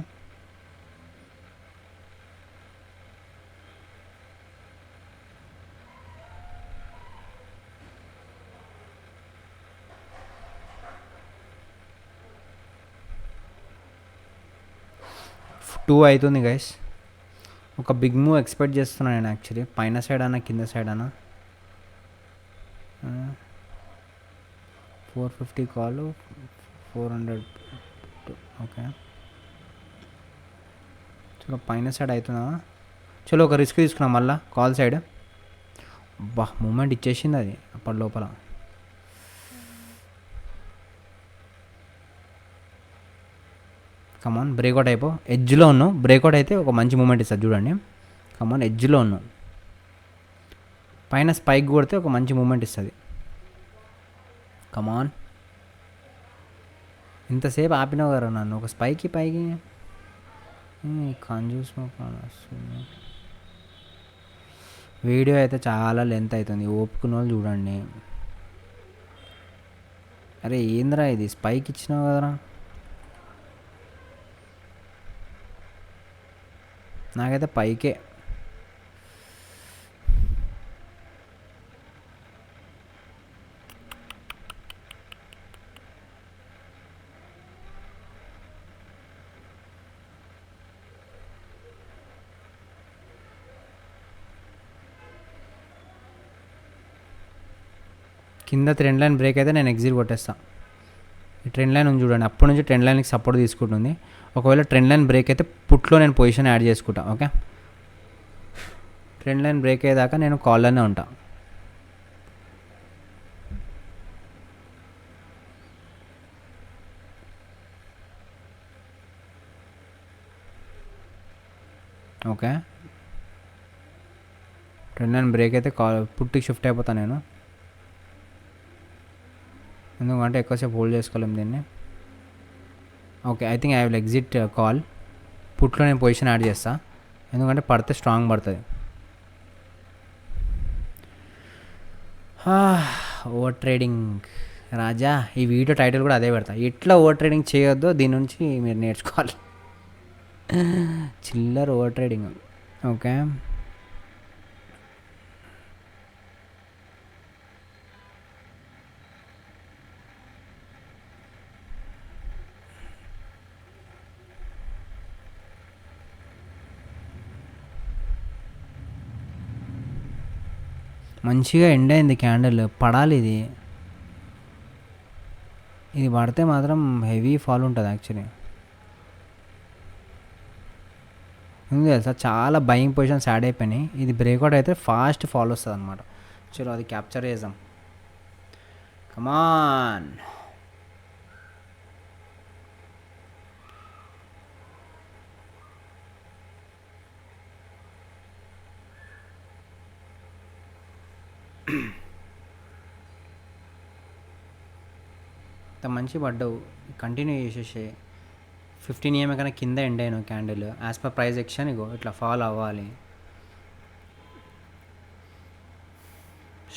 టూ అవుతుంది గైస్. ఒక బిగ్ మూవ్ ఎక్స్పెక్ట్ చేస్తున్నాను నేను యాక్చువల్లీ. పైన సైడ్ అన్నా కింద సైడ్ అన్నా. 450 కాల్, 400. ఓకే, చలో పైన సైడ్ అవుతుందా? చలో ఒక రిస్క్ తీసుకున్నాం మళ్ళీ కాల్ సైడ్. బా మూమెంట్ ఇచ్చేసింది అది అప్పటి లోపల. కమాన్ బ్రేక్అవుట్ అయిపో. ఎడ్జ్లో ఉన్నావు, బ్రేక్అవుట్ అయితే ఒక మంచి మూమెంట్ ఇస్తుంది చూడండి. కమాన్ ఎడ్జ్లో ఉన్నావు, పైన స్పైక్ కొడితే ఒక మంచి మూమెంట్ ఇస్తుంది. కమాన్, ఇంతసేపు ఆపినావు కదా నన్ను ఒక స్పైకి పైకి. కంజూస్ వీడియో అయితే చాలా లెంత్ అవుతుంది, ఓపుకున్న వాళ్ళు చూడండి. అరే ఏంద్రా ఇది, స్పైక్ ఇచ్చినావు కదరా. నాకైతే పైకే. కింద ట్రెండ్ లైన్ బ్రేక్ అయితే నేను ఎగ్జిట్ కొట్టేస్తాను. ఈ ట్రెండ్ లైన్ ఉంది చూడండి, అప్పటి నుంచి ట్రెండ్ లైన్కి సపోర్ట్ తీసుకుంటుంది. ఒకవేళ ట్రెండ్ లైన్ బ్రేక్ అయితే పుట్లో నేను పొజిషన్ యాడ్ చేసుకుంటా. ఓకే, ట్రెండ్ లైన్ బ్రేక్ అయ్యేదాకా నేను కాల్లోనే ఉంటా. ఓకే, ట్రెండ్ లైన్ బ్రేక్ అయితే పుట్టికి షిఫ్ట్ అయిపోతాను నేను, ఎందుకంటే ఎక్కువసేపు హోల్డ్ చేసుకోలేము దీన్ని. Okay, I think I will exit call. పుట్లో నేను పొజిషన్ యాడ్ చేస్తా, ఎందుకంటే పడితే స్ట్రాంగ్ పడుతుంది. ఓవర్ ట్రేడింగ్ రాజా. ఈ వీడియో టైటిల్ కూడా అదే పెడతా, ఎట్లా ఓవర్ ట్రేడింగ్ చేయొద్దో దీని నుంచి మీరు నేర్చుకోవాలి. చిల్లర ఓవర్ ట్రేడింగ్. ఓకే, మంచిగా ఎండ్ అయింది క్యాండిల్. పడాలి ఇది, ఇది పడితే మాత్రం హెవీ ఫాల్ ఉంటుంది యాక్చువల్లీ. ఉంది తెలుసా, చాలా బయింగ్ పొజిషన్స్ యాడ్ అయిపోయినాయి. ఇది బ్రేక్అవుట్ అయితే ఫాస్ట్ ఫాల్ వస్తుంది అనమాట. చలో అది క్యాప్చర్ చేద్దాం. కమాన్, ఇంత మంచి పడ్డావు, కంటిన్యూ చేసేసే. 15 EMI కన్నా కింద ఎండ్ అయ్యాను క్యాండిల్. యాజ్ పర్ ప్రైస్ ఎక్షన్ ఇగో ఇట్లా ఫాల్ అవ్వాలి,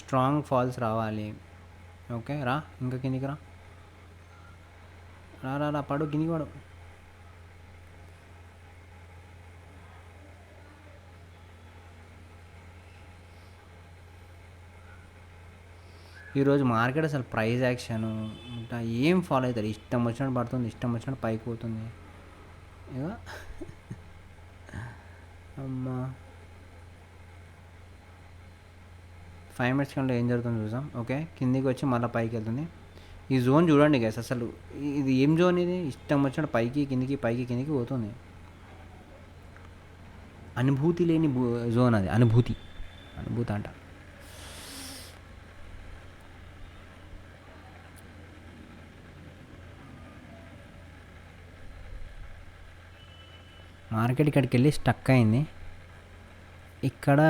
స్ట్రాంగ్ ఫాల్స్ రావాలి. ఓకే రా, ఇంకా కిందికి రా, రా రా రా, పడు కిందికి పడు. ఈరోజు మార్కెట్ అసలు ప్రైస్ యాక్షన్ ఇంకా ఏం ఫాలో అవుతారు, ఇష్టం వచ్చినట్టు పడుతుంది, ఇష్టం వచ్చినట్టు పైకి పోతుంది. ఇక అమ్మా 5 minutes కంటే ఏం జరుగుతుందో చూసాం. ఓకే కిందికి వచ్చి మళ్ళీ పైకి వెళ్తుంది. ఈ జోన్ చూడండి గైస్, అసలు ఇది ఏం జోన్, ఇది ఇష్టం వచ్చినట్టు పైకి కిందికి పైకి కిందికి పోతుంది. అనుభూతి లేని జోన్ అది, అనుభూతి అంట. మార్కెట్ ఇక్కడికి వెళ్ళి స్టక్ అయింది. ఇక్కడ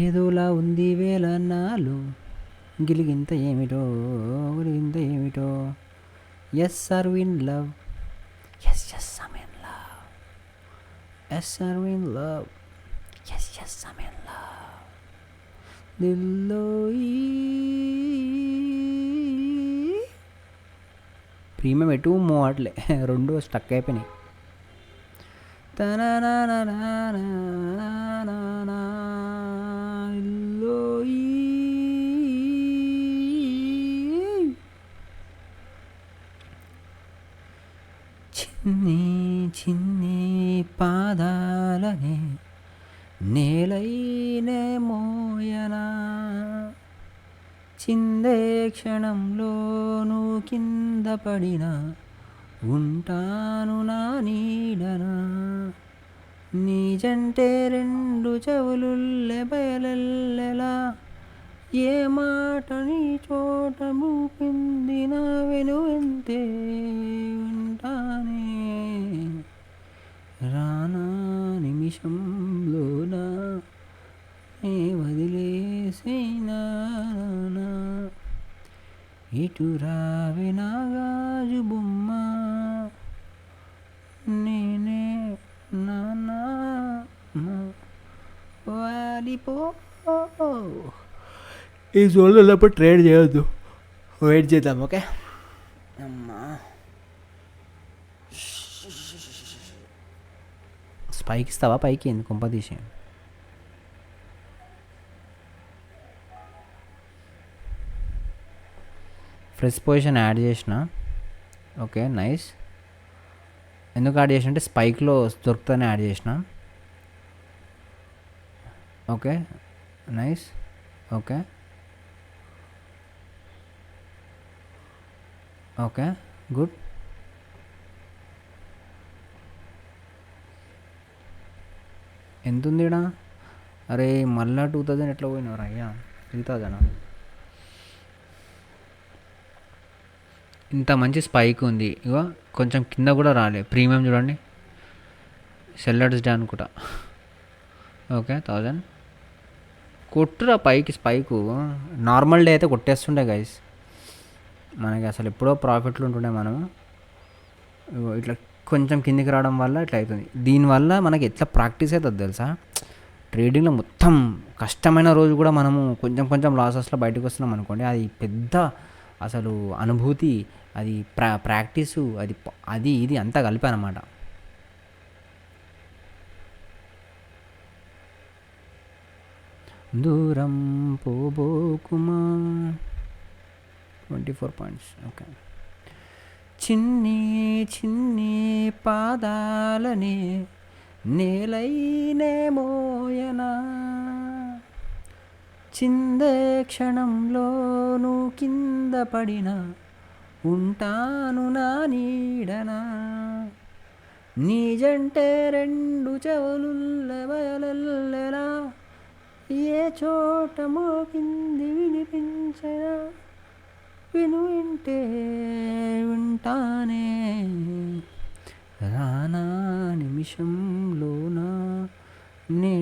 ఏదోలా ఉంది వేల నాలు, గిలిగింత ఏమిటో గిలిగింత ఏమిటో. Yes are in love, yes yes I'm in love, yes are in love, yes yes I'm in love. దిల్లో ప్రీమియం ఎటు మోవట్లే, రెండు స్టక్ అయిపోయినాయి. చిన్ని చిన్ని పాదాలనే నేలైనే మోయనా, చిందే క్షణంలోనూ కింద పడినా ఉంటాను నా నీడనా. నీ జంటే రెండు చెవులుల్లె బయలెల్లెలా, ఏ మాట నీ చోట మూపింది నా వెనువెంతే ఉంటానే. రానా నిమిషంలోనా నే వదిలేసేనా, ఇటు రావే నా గాజు బొమ్మ, నేనే నానా వాలిపో. ఈ జోన్లో ట్రేడ్ చేయొద్దు, వెయిట్ చేద్దాం. ఓకే అమ్మా, స్పైక్ ఇస్తావా పైకి, ఎందుకు కొంప తీసి. ఫ్రెష్ పొజిషన్ యాడ్ చేసిన. Okay nice. ఎందుకు యాడ్ చేసిన అంటే స్పైక్లో దొరుకుతుందని యాడ్ చేసిన. Okay nice. Okay okay good. ఎంత ఉంది ఇక్కడ? అరే మళ్ళా 2000 ఎట్లా పోయినవరా అయ్యా, 3000. ఇంత మంచి స్పైక్ ఉంది, ఇగో కొంచెం కింద కూడా రాలే. ప్రీమియం చూడండి, సెల్లర్స్ డే అనుకుంటా. ఓకే 1000 కొట్టురా పైకి స్పైకు. నార్మల్ డే అయితే కొట్టేస్తుండే గైస్, మనకి అసలు ఎప్పుడో ప్రాఫిట్లు ఉంటుండే. మనము ఇట్లా కొంచెం కిందికి రావడం వల్ల ఇట్లా అవుతుంది. దీనివల్ల మనకి ఎట్లా ప్రాక్టీస్ అవుతుంది తెలుసా, ట్రేడింగ్లో మొత్తం కష్టమైన రోజు కూడా మనము కొంచెం కొంచెం లాసెస్లో బయటకు వస్తున్నాం అనుకోండి, అది పెద్ద అసలు అనుభూతి, అది ప్రాక్టీసు, అది ఇది అంతా కలిపి అనమాట. దూరం పోబోకుమా 24 పాయింట్స్. ఓకే చిన్ని చిన్ని పాదాలనే నేలైనే మోయనా, చిందే క్షణంలోనూ కింద పడినా ఉంటాను నా నీడనా. నీ జంటే రెండు చెవులుల్లెలా ఏ చోట మోగింది వినిపించరా విను వింటే వింటానే రానా నిమిషంలోనా నే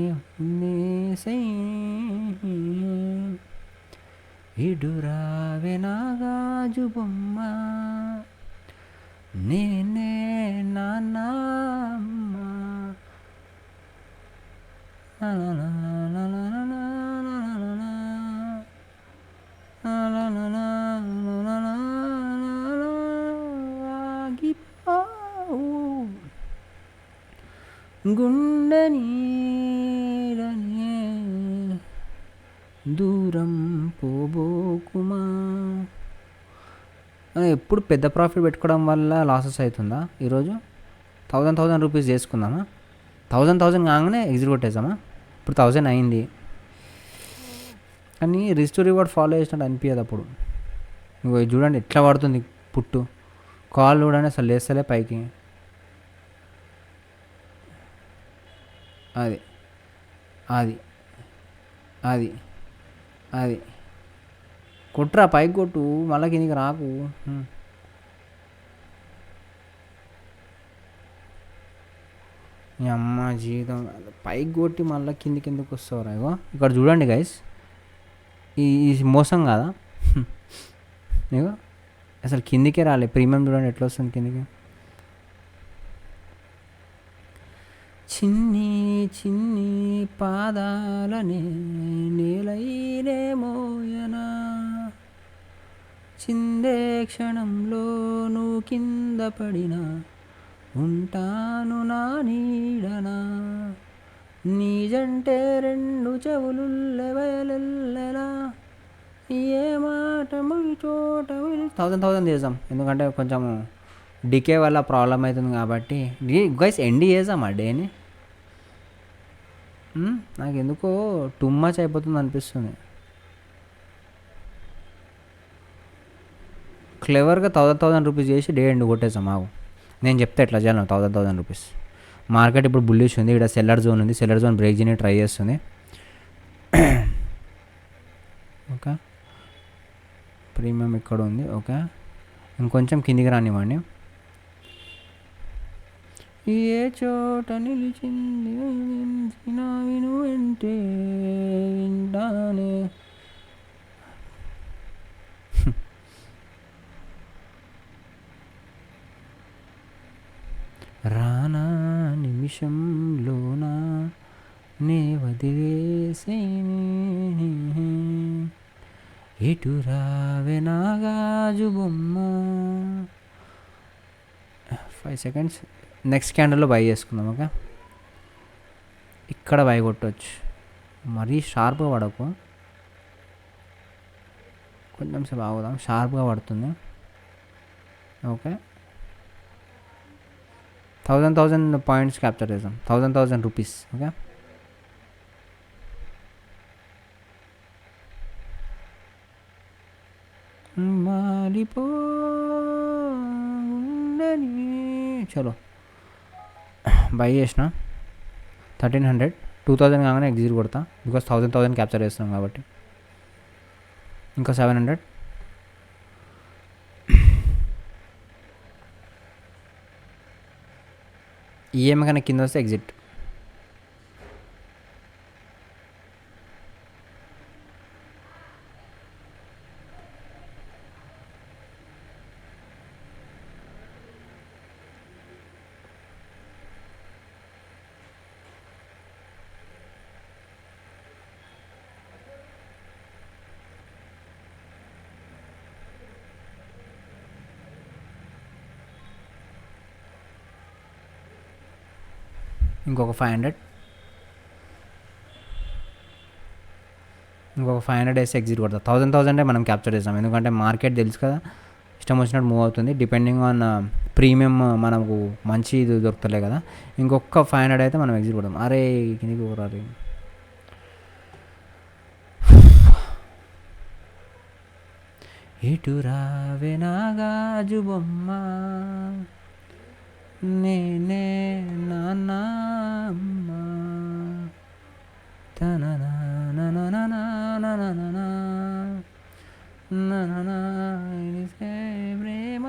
నేసై ఇడురావే నాగాజు బొమ్మ నేనే నాన్నమ్మ ఆగిపోవు గుండె నీడనే దూరం పోబోకుమా. ఎప్పుడు పెద్ద ప్రాఫిట్ పెట్టుకోవడం వల్ల లాసెస్ అవుతుందా? ఈరోజు 1000 రూపీస్ చేసుకుందామా? 1000 కాగానే ఎగ్జిట్ కొట్టేద్దామా? ఇప్పుడు 1000 అయింది కానీ రిస్క్ టు రివార్డ్ ఫాలో చేసినట్టు అనిపించదు. అప్పుడు ఇంకో ఇది చూడండి ఎట్లా పడుతుంది పుట్టు. కాల్ చూడండి అసలు లేస్తలే పైకి. అది అది అది అది కొట్టురా పైకి కొట్టు, మళ్ళీ కిందికి రాకు. ఈ అమ్మ జీవితం పైకి కొట్టి మళ్ళీ కిందికి వస్తావురా. ఇగో ఇక్కడ చూడండి గైస్, ఈ మోసం కాదా? ఇగో అసలు కిందికే రాలే. ప్రీమియం చూడండి ఎట్లా వస్తుంది కిందికి. చిన్ని చిన్ని పాదాలనే నేలైనే మోయనా చిందే క్షణంలో నువ్వు కింద పడినా ఉంటాను నా నీడనా నీ జంటే రెండు చెవులుల్లెలా ఏ మాట ముగి చోట 1000 చేద్దాం, ఎందుకంటే కొంచెం డికే వల్ల ప్రాబ్లం అవుతుంది కాబట్టి. గైస్ ఎండ్ చేద్దాం ఆ డేని. నాకు ఎందుకో టూ మచ్ అయిపోతుంది అనిపిస్తుంది. క్లెవర్గా 1000 రూపీస్ చేసి డే ఎండ్ కొట్టేసాం. మాకు నేను చెప్తే ఎట్లా చేయాలి. 1000 రూపీస్ మార్కెట్ ఇప్పుడు బుల్లిష్ ఉంది. ఇక్కడ సెల్లర్ జోన్ ఉంది. సెల్లర్ జోన్ బ్రేక్ చేయని ట్రై చేస్తుంది. ఓకే ప్రీమియం ఇక్కడ ఉంది. ఓకే ఇంకొంచెం కిందికి రానివ్వండి. ఏ చోట నిలిచింది విను అంటే వింటానే. రానా నిమిషంలోనా నే వదిలేసేనే ఎటు రావే నాగాజు బొమ్మ. 5 seconds. నెక్స్ట్ క్యాండిల్లో బై చేసుకుందాం. ఓకే ఇక్కడ బై కొట్టవచ్చు. మరీ షార్ప్గా పడకు, కొంచెం సేపు ఆగుదాం. షార్ప్గా పడుతుంది. ఓకే 1000 పాయింట్స్ క్యాప్చర్ చేద్దాం. 1000 రూపీస్. ఓకే మారిపో చలో బై చేసిన 1300. 2000 కాగానే ఎగ్జిట్ కొడతా, బికాస్ 1000 క్యాప్చర్ చేస్తున్నాం కాబట్టి. ఇంకా 700. ఈఎంఐ కన్నా కింద వస్తే ఎగ్జిట్. ఇంకొక 500. ఇంకొక 500 వేస్తే ఎగ్జిట్ కొడతా. 1000 మనం క్యాప్చర్ చేస్తాం, ఎందుకంటే మార్కెట్ తెలుసు కదా ఇష్టం వచ్చినట్టు మూవ్ అవుతుంది. డిపెండింగ్ ఆన్ ప్రీమియం మనకు మంచి ఇది దొరుకుతలే కదా. ఇంకొక 500 అయితే మనం ఎగ్జిట్ కొడదాం. అరే కిందికి పోరాలి. ఇటు రావే నాగాజు బొమ్మ నేనే నాన్న అమ్మ తననా ననననా ననననా నననా ఇనిసే ప్రేమ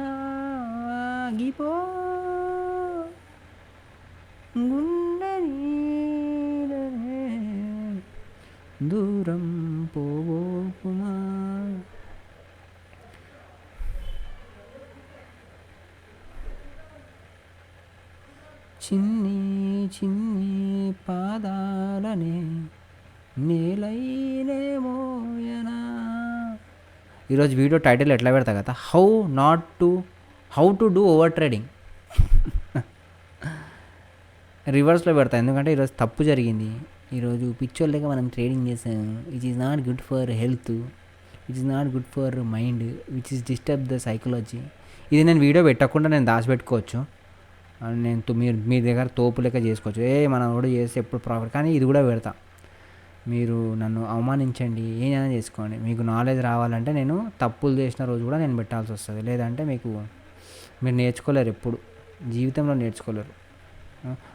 ఆగిపో గుండె నీడనే దూరం పోవోకుమా. చిన్ని చిన్ని పాదాలనే నేలైనే మోయనా. ఈరోజు వీడియో టైటిల్ ఎట్లా పెడతా కదా, how to do over trading రివర్స్లో పెడతా. ఎందుకంటే ఈరోజు తప్పు జరిగింది. ఈరోజు పిచ్చోళ్ళగా మనం ట్రేడింగ్ చేసాము. It is not good for health, it is not good for mind, which is disturb the psychology. ఇది నేను వీడియో పెట్టకుండా నేను దాచిపెట్టుకోవచ్చు. నేను మీరు మీ దగ్గర తోపు లెక్క చేసుకోవచ్చు. మనం కూడా చేస్తే ఎప్పుడు ప్రాఫిట్. కానీ ఇది కూడా పెడతా. మీరు నన్ను అవమానించండి, ఏమైనా చేసుకోండి, మీకు నాలెడ్జ్ రావాలంటే నేను తప్పులు చేసిన రోజు కూడా నేను పెట్టాల్సి వస్తుంది. లేదంటే మీరు నేర్చుకోలేరు, ఎప్పుడు జీవితంలో నేర్చుకోలేరు.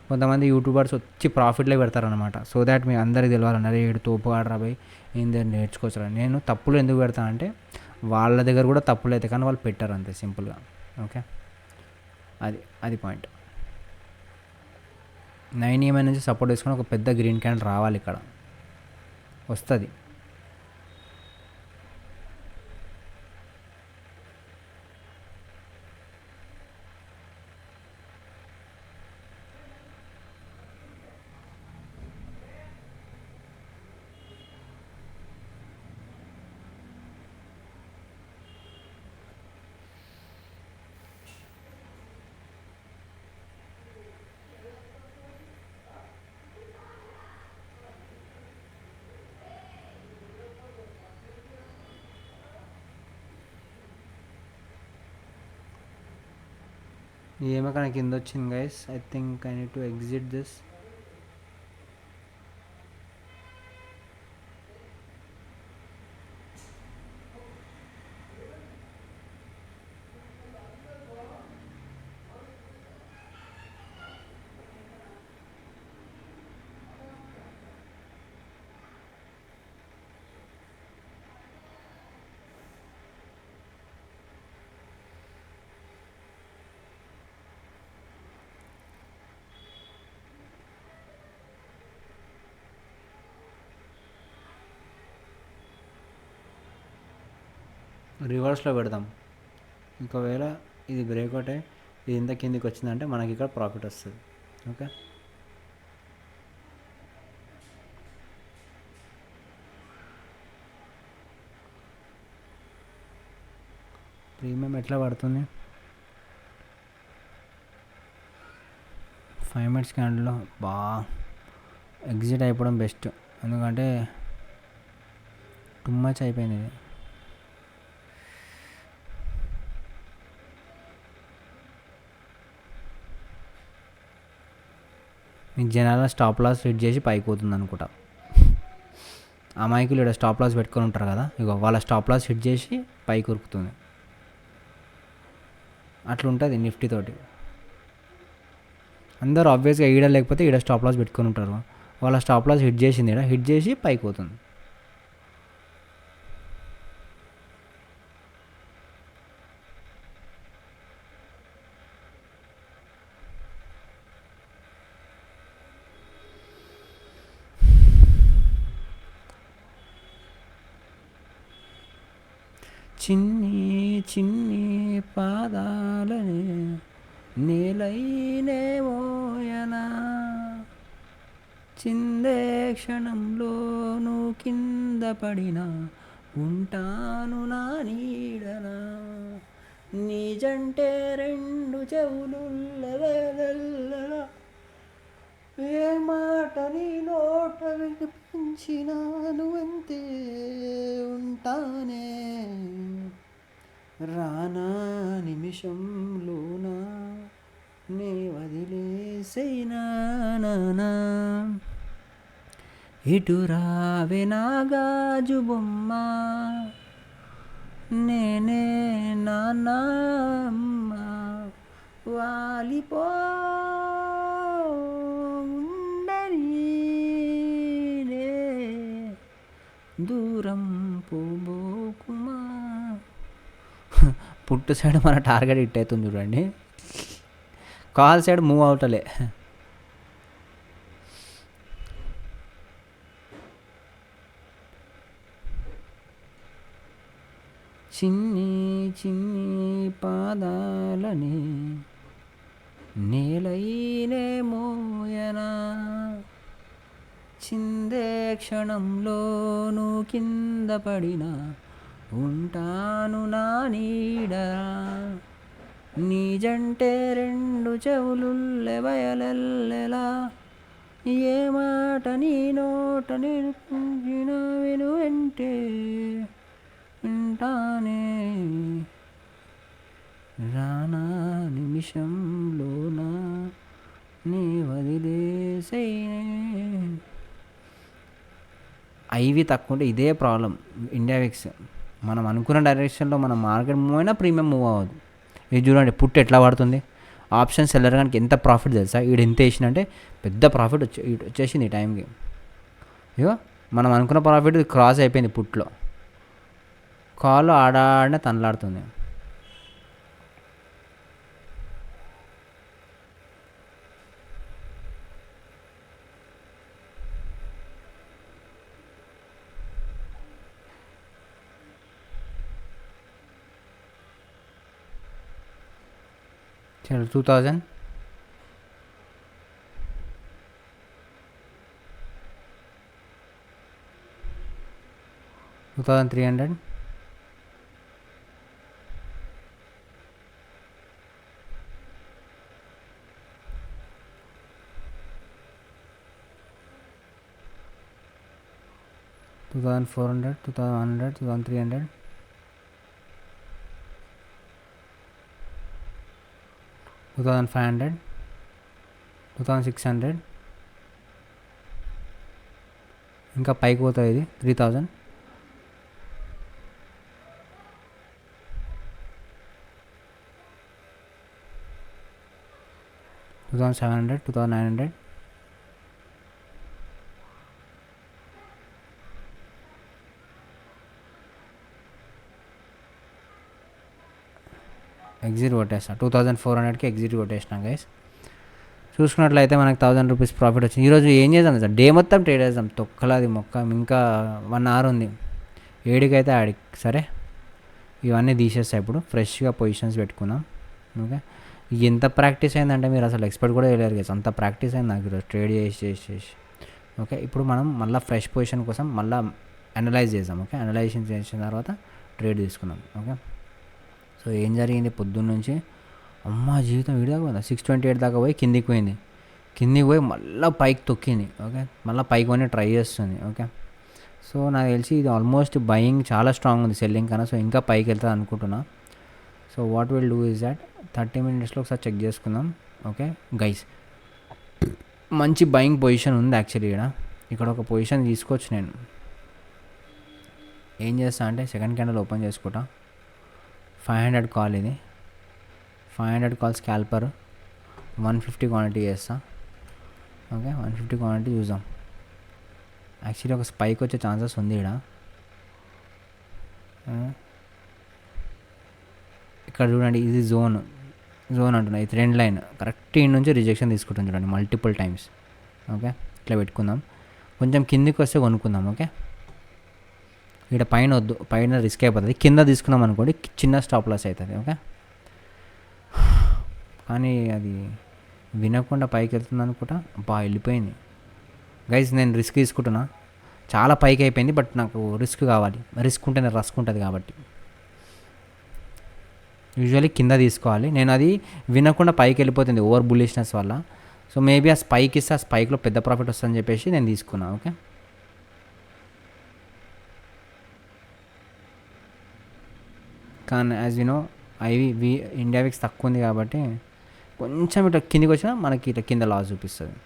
కొంతమంది యూట్యూబర్స్ వచ్చి ప్రాఫిట్లో పెడతారనమాట. సో దాట్ మీ అందరికి తెలియాలన్నారు, ఏడు తోపు ఆడరాబోయి ఏంది నేర్చుకోవచ్చు. నేను తప్పులు ఎందుకు పెడతా అంటే వాళ్ళ దగ్గర కూడా తప్పులు అవుతాయి, కానీ వాళ్ళు పెట్టారు అంతే సింపుల్గా. ఓకే, అది పాయింట్. 9 EMI నుంచి సపోర్ట్ చేసుకొని ఒక పెద్ద గ్రీన్ క్యాండిల్ రావాలి, ఇక్కడ వస్తుంది. ఏమో కానీ కింద వచ్చింది guys. I think I need to exit this. రివర్స్లో పెడదాం. ఒకవేళ ఇది బ్రేక్అవుట్ అయ్యి ఇది ఇంత కిందికి వచ్చిందంటే మనకి ఇక్కడ ప్రాఫిట్ వస్తుంది. ఓకే, ప్రీమియం ఎట్లా పడుతుంది? 5 minutes క్యాండిల్లో ఎగ్జిట్ అయిపోవడం బెస్ట్. ఎందుకంటే టూ మచ్ అయిపోయింది ఇది. మీకు జనాల స్టాప్ లాస్ హిట్ చేసి పైకి పోతుంది అనుకుంటా. అమాయకులు ఇక్కడ స్టాప్ లాస్ పెట్టుకొని ఉంటారు కదా, ఇగో వాళ్ళ స్టాప్ లాస్ హిట్ చేసి పైకి ఉరుకుతుంది. అట్లా ఉంటుంది నిఫ్టీ తోటి. అందరూ ఆబ్వియస్గా ఈడ లేకపోతే ఈడ స్టాప్ లాస్ పెట్టుకొని ఉంటారు. వాళ్ళ స్టాప్ లాస్ హిట్ చేసింది, ఈడ హిట్ చేసి పైకి పోతుంది. చిన్ని చిన్ని పాదాలనే నేలైనే మోయనా. చిందే క్షణంలోనూ కింద పడినా ఉంటాను నా నీడనా. నీ జంటే రెండు చెవులు ఏ మాట నీ నోట వినిపించినాను అంతే ఉంటానే. రానా నిమిషంలోనా నే వదిలేసైనా ఇటు రావే నా గాజు బొమ్మ నేనే నాన్న అమ్మ వాలిపో ఉండని దూరం పోబోకుమా. పుట్టు సైడ్ మన టార్గెట్ హిట్ అవుతుంది చూడండి, కాల్ సైడ్ మూవ్ అవుతలే. చిన్ని చిన్ని పాదాలని నేలైనే మోయనా, చిందే క్షణంలోను కింద పడినా ఉంటాను నా నీడరా. నీ జంటే రెండు చెవులుల్లె బయలెల్లెలా, ఏ మాట నీ నోట నిలిపిన విను వెంటే వింటానే. రానా నిమిషంలోనా నీ వదిలేసైనే. ఐవి తక్కువ ఉంటే ఇదే ప్రాబ్లం ఇండియా విక్స్. మనం అనుకున్న డైరెక్షన్లో మనం మార్కెట్ మూవ్ అయినా ప్రీమియం మూవ్ అవ్వదు. ఇది చూడండి పుట్టు ఎట్లా పడుతుంది. ఆప్షన్ సెల్లర్ కానీ ఎంత ప్రాఫిట్ తెలుసా, ఈడు ఎంత వేసిందంటే పెద్ద ప్రాఫిట్ వచ్చేసింది ఈ టైంకి. ఇగో మనం అనుకున్న ప్రాఫిట్ క్రాస్ అయిపోయింది పుట్లో. కాల్ ఆడాడనే తనలాడుతుంది. చలో 2000, 2300, 2400, 2100, 2300, 2500, 2600, ఇంకా పైకి పోతుంది ఇది 3000, 2700, 2900, ఎగ్జిట్ కొట్టేస్తా. 2400కి ఎగ్జిట్ కొట్టేసినా గైస్. చూసుకున్నట్లయితే మనకు 1000 రూపీస్ ప్రాఫిట్ వచ్చింది. ఈరోజు ఏం చేద్దాం సార్, డే మొత్తం ట్రేడ్ చేద్దాం, తొక్కలాది మొక్క. ఇంకా 1 hour ఉంది, 7కి ఆడికి. సరే ఇవన్నీ తీసేస్తా ఇప్పుడు, ఫ్రెష్గా పొజిషన్స్ పెట్టుకుందాం. ఓకే, ఎంత ప్రాక్టీస్ అయిందంటే మీరు అసలు ఎక్స్పెక్ట్ కూడా చేయలేరు కదా, అంత ప్రాక్టీస్ అయింది నాకు ఈరోజు ట్రేడ్ చేసి. ఓకే, ఇప్పుడు మనం మళ్ళీ ఫ్రెష్ పొజిషన్ కోసం మళ్ళీ అనలైజ్ చేద్దాం. ఓకే, అనలైజేషన్ చేసిన తర్వాత ట్రేడ్ తీసుకుందాం. ఓకే, సో ఏం జరిగింది పొద్దున్న నుంచి, అమ్మ జీవితం వీడిదాకా పోయింది. 628 దాకా పోయి కిందికి పోయి మళ్ళీ పైకి తొక్కింది. ఓకే, మళ్ళీ పైకి కొని ట్రై చేస్తుంది. ఓకే, సో నాకు తెలిసి ఇది ఆల్మోస్ట్ బయింగ్ చాలా స్ట్రాంగ్ ఉంది సెల్లింగ్ కన్నా. సో ఇంకా పైకి వెళ్తుంది అనుకుంటున్నా. So what will do is that 30 minutesలో ఒకసారి చెక్ చేసుకుందాం. ఓకే గైస్, మంచి బయింగ్ పొజిషన్ ఉంది యాక్చువల్లీ. ఇక్కడ ఒక పొజిషన్ తీసుకోవచ్చు. నేను ఏం చేస్తా అంటే సెకండ్ క్యాండిల్ ఓపెన్ చేసుకుంటా. 500 కాల్, ఇది 500 కాల్ స్కాల్పర్. 150 క్వాంటిటీ చేస్తా. ఓకే, 150 క్వాంటిటీ చూద్దాం. యాక్చువల్లీ ఒక స్పైక్ వచ్చే ఛాన్సెస్ ఉంది ఇక్కడ చూడండి. ఇది జోన్ అంటున్నా, ఇది ట్రెండ్ లైన్ కరెక్ట్ ఈ నుంచి రిజెక్షన్ తీసుకుంటుంది చూడండి మల్టిపుల్ టైమ్స్. ఓకే, ఇట్లా పెట్టుకుందాం. కొంచెం కిందికి వస్తే కొనుక్కుందాం. ఓకే, ఇక్కడ పైన వద్దు, పైన రిస్క్ అయిపోతుంది. కింద తీసుకున్నాం అనుకోండి చిన్న స్టాప్ లాస్ అవుతుంది. ఓకే, కానీ అది వినకుండా పైకి వెళ్తుంది అనుకుంటా. వెళ్ళిపోయింది గైజ్. నేను రిస్క్ తీసుకుంటున్నా, చాలా పైకి అయిపోయింది. బట్ నాకు రిస్క్ కావాలి, రిస్క్ ఉంటేనే రస్క్ ఉంటుంది కాబట్టి యూజువల్లీ కింద తీసుకోవాలి. నేను అది వినకుండా పైకి వెళ్ళిపోతుంది ఓవర్ బుల్లిష్నెస్ వల్ల. సో మేబీ ఆ స్పైక్ ఇస్తే ఆ స్పైక్లో పెద్ద ప్రాఫిట్ వస్తుందని చెప్పేసి నేను తీసుకున్నాను. ఓకే, కానీ as you know India VIX తక్కువ ఉంది కాబట్టి కొంచెం ఇట్లా కిందికి వచ్చినా మనకి ఇట్లా కింద లాస్ చూపిస్తుంది.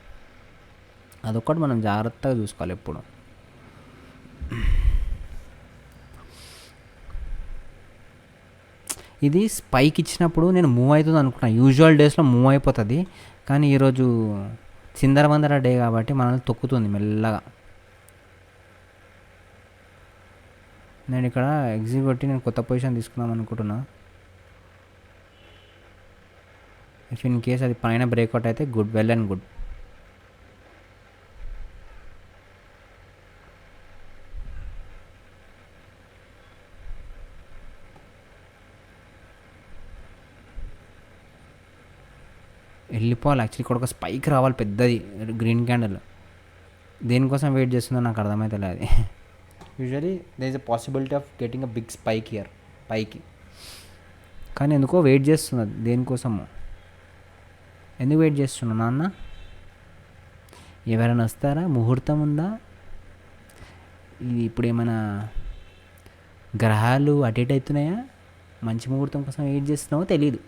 అదొక్కటి మనం జాగ్రత్తగా చూసుకోవాలి ఎప్పుడు. ఇది స్పైక్ ఇచ్చినప్పుడు నేను మూవ్ అవుతుంది అనుకున్నా. యూజువల్ డేస్లో మూవ్ అయిపోతుంది, కానీ ఈరోజు చిందరవందర డే కాబట్టి మనల్ని తొక్కుతుంది మెల్లగా. నేను ఇక్కడ ఎగ్జిట్ కొట్టి నేను కొత్త పొజిషన్ తీసుకుందాం అనుకుంటున్నా. ఇఫ్ ఇన్ కేస్ అది పైన బ్రేక్అవుట్ అయితే గుడ్, వెల్ అండ్ గుడ్. వెళ్ళిపోవాలి యాక్చువల్లీ. ఇక్కడ ఒక స్పైక్ రావాలి పెద్దది, గ్రీన్ క్యాండిల్. దేనికోసం వెయిట్ చేస్తుందో నాకు అర్థమైతే లేదు. Usually there is a possibility of getting a big spike here పైకి, కానీ ఎందుకో వెయిట్ చేస్తున్నది దేనికోసమో. ఎందుకు వెయిట్ చేస్తున్నా నాన్న? ఎవరైనా వస్తారా? ముహూర్తం ఉందా? ఇది ఇప్పుడు ఏమైనా గ్రహాలు అటు ఇటు అవుతున్నాయా? మంచి ముహూర్తం కోసం వెయిట్ చేస్తున్నావో తెలీదు.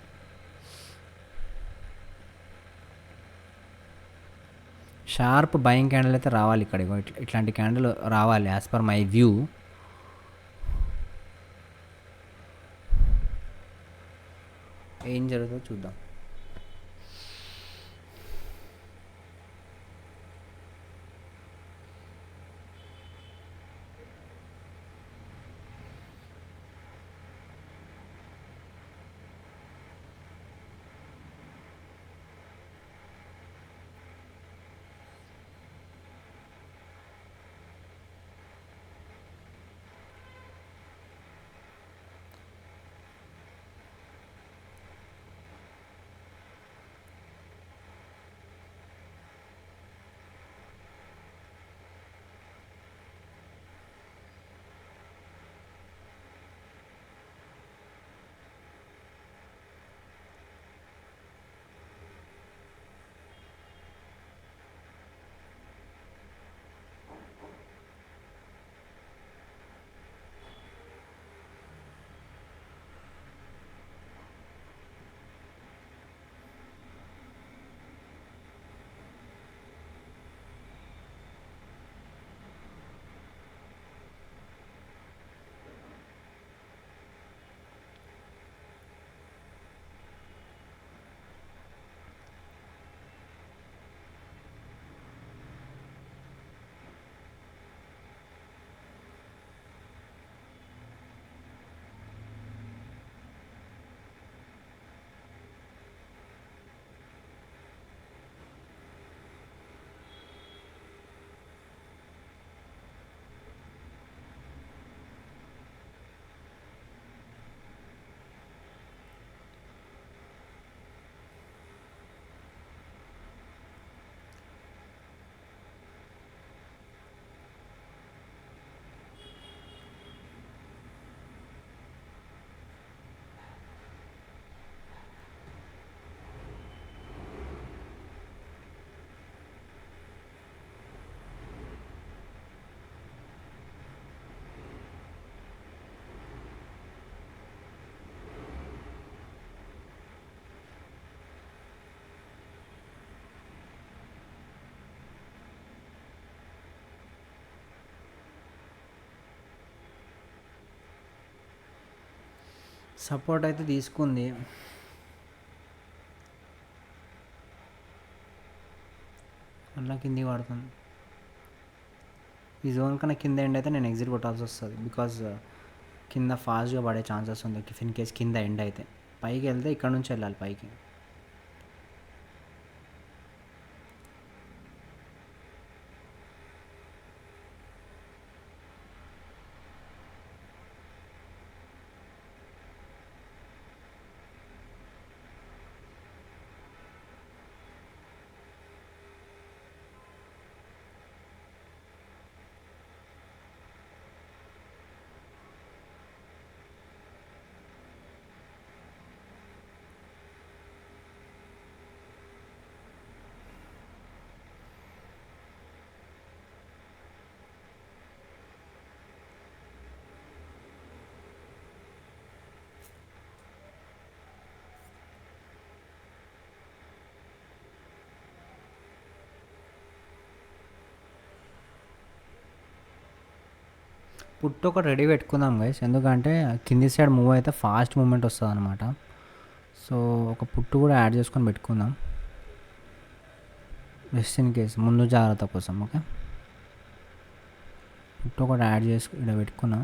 షార్ప్ బయింగ్ క్యాండిల్ అయితే రావాలి ఇక్కడ. ఇట్లాంటి క్యాండిల్ రావాలి యాజ్ పర్ మై వ్యూ. ఏం జరుగుతుందో చూద్దాం. సపోర్ట్ అయితే తీసుకుంది. మళ్ళీ కిందికి పడుతుంది. ఈ జోన్ కన్నా కింద ఎండ్ అయితే నేను ఎగ్జిట్ కొట్టాల్సి వస్తుంది, బికాజ్ కింద ఫాస్ట్గా పడే ఛాన్సెస్ ఉంది. ఇన్ కేస్ కింద ఎండ్ అయితే పైకి వెళ్తే ఇక్కడ నుంచి వెళ్ళాలి పైకి. పుట్టు ఒకటి రెడీ పెట్టుకుందాం గైస్, ఎందుకంటే కింది సైడ్ మూవ్ అయితే ఫాస్ట్ మూమెంట్ వస్తుంది అనమాట. సో ఒక పుట్టు కూడా యాడ్ చేసుకొని పెట్టుకుందాం, జస్ట్ ఇన్ కేస్ ముందు జాగ్రత్త కోసం. ఓకే, పుట్టు ఒకటి యాడ్ చేసి ఇక్కడ పెట్టుకున్నాం.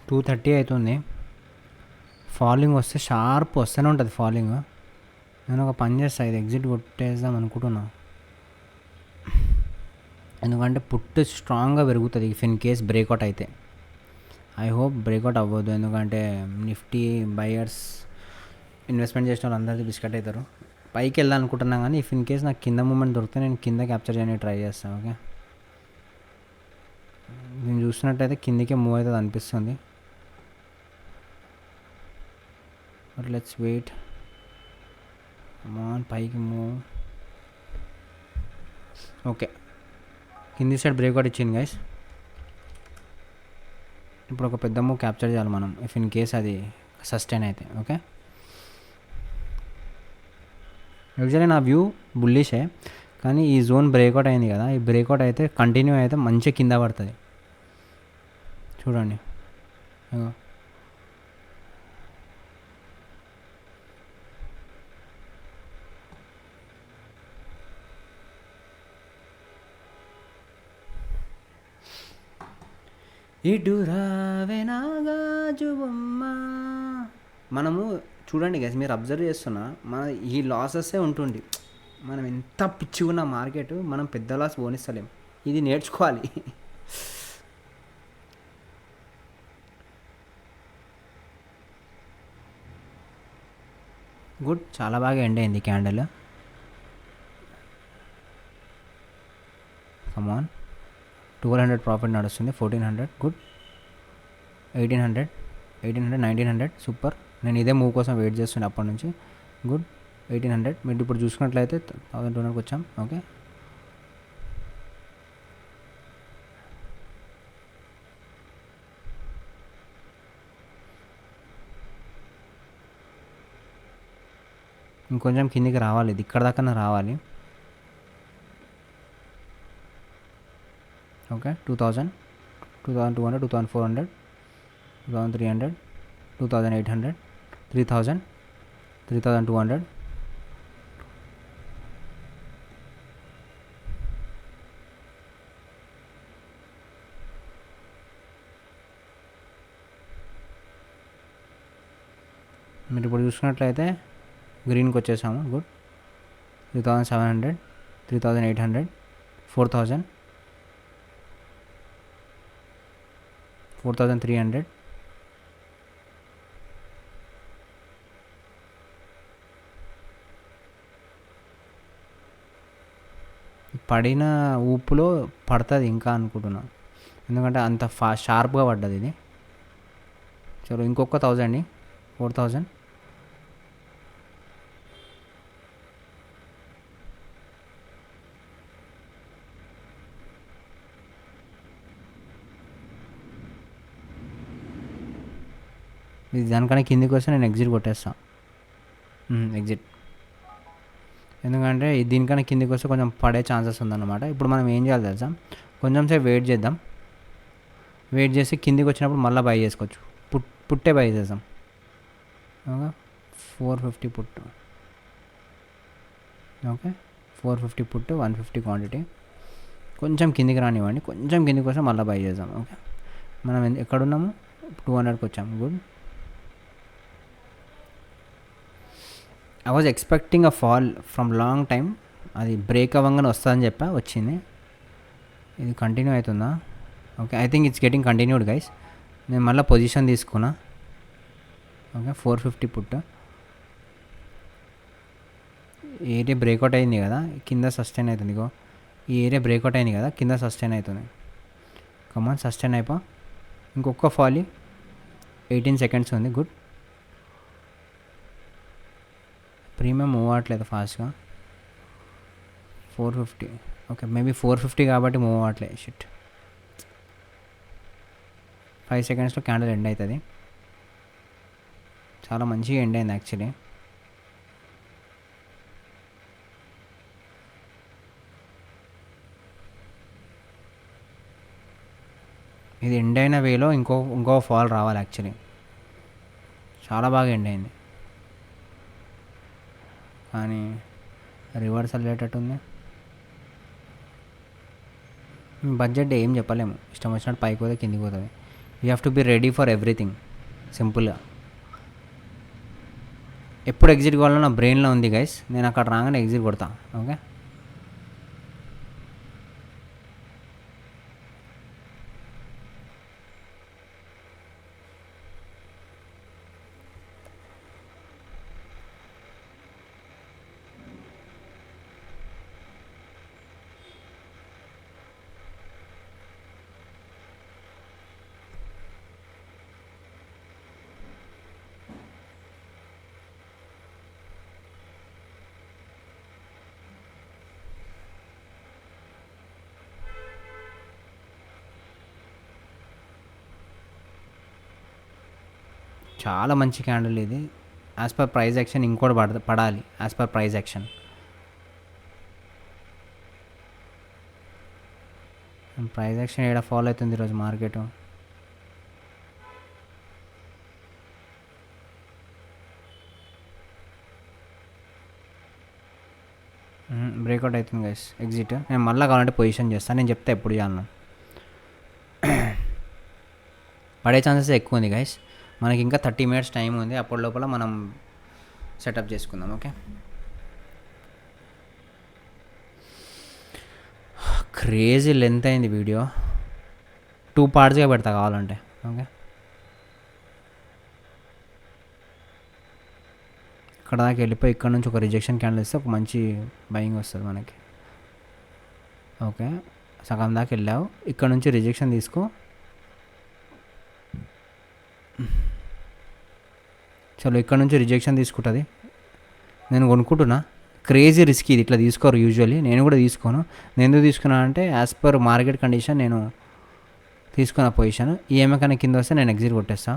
టూ 2:30 అవుతుంది. ఫాలింగ్ వస్తే షార్ప్ వస్తూనే ఉంటుంది ఫాలింగ్. నేను ఒక పని చేస్తాను, ఇది ఎగ్జిట్ కొట్టేద్దాం అనుకుంటున్నా, ఎందుకంటే పుట్టు స్ట్రాంగ్గా పెరుగుతుంది ఇఫ్ ఇన్ కేస్ బ్రేక్అవుట్ అయితే. ఐ హోప్ బ్రేక్అవుట్ అవ్వద్దు, ఎందుకంటే నిఫ్టీ బయర్స్ ఇన్వెస్ట్మెంట్ చేసిన వాళ్ళు అందరికీ బిస్కెట్ అవుతారు. పైకి వెళ్దాం అనుకుంటున్నాను, కానీ ఇఫ్ ఇన్ కేస్ నాకు కింద మూమెంట్ దొరికితే నేను కింద క్యాప్చర్ చేయడానికి ట్రై చేస్తాను. ఓకే, నేను చూసినట్టయితే కిందికే మూవ్ అవుతుంది అనిపిస్తుంది. But let's wait. కమాన్, పైకి మూవ్. ఓకే, కింది సైడ్ బ్రేక్అవుట్ ఇచ్చింది గైస్. ఇప్పుడు ఒక పెద్ద మూవ్ క్యాప్చర్ చేయాలి మనం ఇఫ్ ఇన్ కేస్ అది సస్టైన్ అయితే. ఓకే, యాక్చువల్లీ నా వ్యూ బుల్లిషే, కానీ ఈ జోన్ బ్రేక్అవుట్ అయింది కదా, ఈ బ్రేక్అవుట్ అయితే కంటిన్యూ అయితే మంచిగా కింద పడుతుంది. చూడండి, ఇటు రావే నాగాజు బొమ్మ. మనము చూడండి గైస్, మీరు అబ్జర్వ్ చేస్తున్నా, మన ఈ లాసెస్సే ఉంటుండి. మనం ఎంత పిచ్చిగున్న మార్కెట్, మనం పెద్ద లాస్ పోనిస్తలేం. ఇది నేర్చుకోవాలి. గుడ్, చాలా బాగా ఎండ్ అయింది క్యాండిల్. కమాన్, 1200 ప్రాఫిట్ నడుస్తుంది, 1400 గుడ్, 1800, 1900 సూపర్. నేను ఇదే మూవ్ కోసం వెయిట్ చేస్తుండే అప్పటి నుంచి. గుడ్, 1800. మీరు ఇప్పుడు చూసుకున్నట్లయితే 1200కి వచ్చాం. ఓకే, ఇంకొంచెం కిందికి రావాలి, ఇది ఇక్కడ దాకా రావాలి. ఓకే, 2000, 2200, 2400, 2300, 2800, 3000, 3200. మీరు ఇప్పుడు చూసుకున్నట్లయితే గ్రీన్కి వచ్చేసాము. గుడ్, 3700, 3800, 4000, 4300. పడిన ఊపులో పడుతుంది ఇంకా అనుకుంటున్నా, ఎందుకంటే అంత షార్ప్గా పడ్డది ఇది. చలో ఇంకొక 1000, 4000, ఇది దానికన్నా కిందికి వస్తే నేను ఎగ్జిట్ కొట్టేస్తాను. ఎగ్జిట్. ఎందుకంటే దీనికన్నా కిందికి వస్తే కొంచెం పడే ఛాన్సెస్ ఉందన్నమాట. ఇప్పుడు మనం ఏం చేయాలి తెలుసా, కొంచెం సేపు వెయిట్ చేద్దాం. వెయిట్ చేసి కిందికి వచ్చినప్పుడు మళ్ళీ బై చేసుకోవచ్చు. పుట్టే బై చేద్దాం. 450 పుట్టు. ఓకే, 450 పుట్టు, 150 క్వాంటిటీ. కొంచెం కిందికి రానివ్వండి, కొంచెం కిందికి వస్తే మళ్ళీ బై చేద్దాం. ఓకే, మనం ఎక్కడున్నాము, 200కి వచ్చాము. Good. I was expecting a fall from long time. అది బ్రేక్ అవ్వగానే వస్తుందని చెప్పా, వచ్చింది. ఇది కంటిన్యూ అవుతుందా? Okay, I think it's getting continued guys. నేను మళ్ళీ పొజిషన్ తీసుకున్నా. ఓకే, 450 పుట్టు. ఈ ఏరియా బ్రేక్అవుట్ అయింది కదా, కింద సస్టైన్ అవుతుంది. ఇగో ఈ ఏరియా బ్రేక్అవుట్ అయింది కదా, కింద సస్టైన్ అవుతుంది. కమాన్, సస్టైన్ అయిపో. ఇంకొక ఫాలీ, 18 సెకండ్స్ ఉంది. గుడ్. ప్రీమియం మూవ్ అవ్వట్లేదు ఫాస్ట్గా. 450. ఓకే, మేబీ 450 కాబట్టి మూవ్ అవ్వట్లేదు. షిట్. 5 సెకండ్స్లో క్యాండిల్ ఎండ్ అవుతుంది. చాలా మంచిగా ఎండ్ అయింది యాక్చువల్లీ. ఇది ఎండ్ అయిన వేలో ఇంకో ఫాల్ రావాలి యాక్చువల్లీ. చాలా బాగా ఎండ్ అయింది, కానీ రివర్సల్ అయ్యేటట్టుంది. బడ్జెట్ ఏం చెప్పలేము, ఇష్టం వచ్చినట్టు పైకి పోతే కిందికి పోతుంది. You have to be ready for everything. సింపుల్గా ఎప్పుడు ఎగ్జిట్ కావాలో నా బ్రెయిన్లో ఉంది గైస్. నేను అక్కడ రాగానే ఎగ్జిట్ కొడతా. ఓకే, చాలా మంచి క్యాండిల్ ఇది. యాజ్ పర్ ప్రైస్ యాక్షన్ ఇంకోటి పడాలి. యాజ్ పర్ ప్రైస్ యాక్షన్ ఏడ ఫాలో అవుతుంది ఈరోజు మార్కెట్. బ్రేక్అవుట్ అవుతుంది గైస్, ఎగ్జిట్. నేను మళ్ళీ కావాలంటే పొజిషన్ చేస్తాను, నేను చెప్తే ఎప్పుడు చేయాలను. పడే ఛాన్సెస్ ఎక్కువ ఉంది గైస్. మనకి ఇంకా 30 మినిట్స్ టైం ఉంది, అప్పటి లోపల మనం సెటప్ చేసుకుందాం. ఓకే, క్రేజీ లెంత్ అయింది వీడియో, 2 పార్ట్స్గా పెడతా కావాలంటే. ఓకే, ఇక్కడ దాకా వెళ్ళిపోయి ఇక్కడ నుంచి ఒక రిజెక్షన్ క్యాండిల్ ఇస్తే ఒక మంచి బయింగ్ వస్తుంది మనకి. ఓకే, సగం దాకా వెళ్ళావు, ఇక్కడ నుంచి రిజెక్షన్ తీసుకో. చలో, ఇక్కడ నుంచి రిజెక్షన్ తీసుకుంటుంది. నేను కొనుక్కుంటున్నా. క్రేజీ రిస్క్ ఇది, ఇట్లా తీసుకోరు యూజువల్లీ. నేను కూడా తీసుకోను. నేను ఎందుకు తీసుకున్నా అంటే యాజ్ పర్ మార్కెట్ కండిషన్ నేను తీసుకున్న పొజిషన్. ఈఎంఐ కన్నా కింద వస్తే నేను ఎగ్జిట్ కొట్టేస్తా.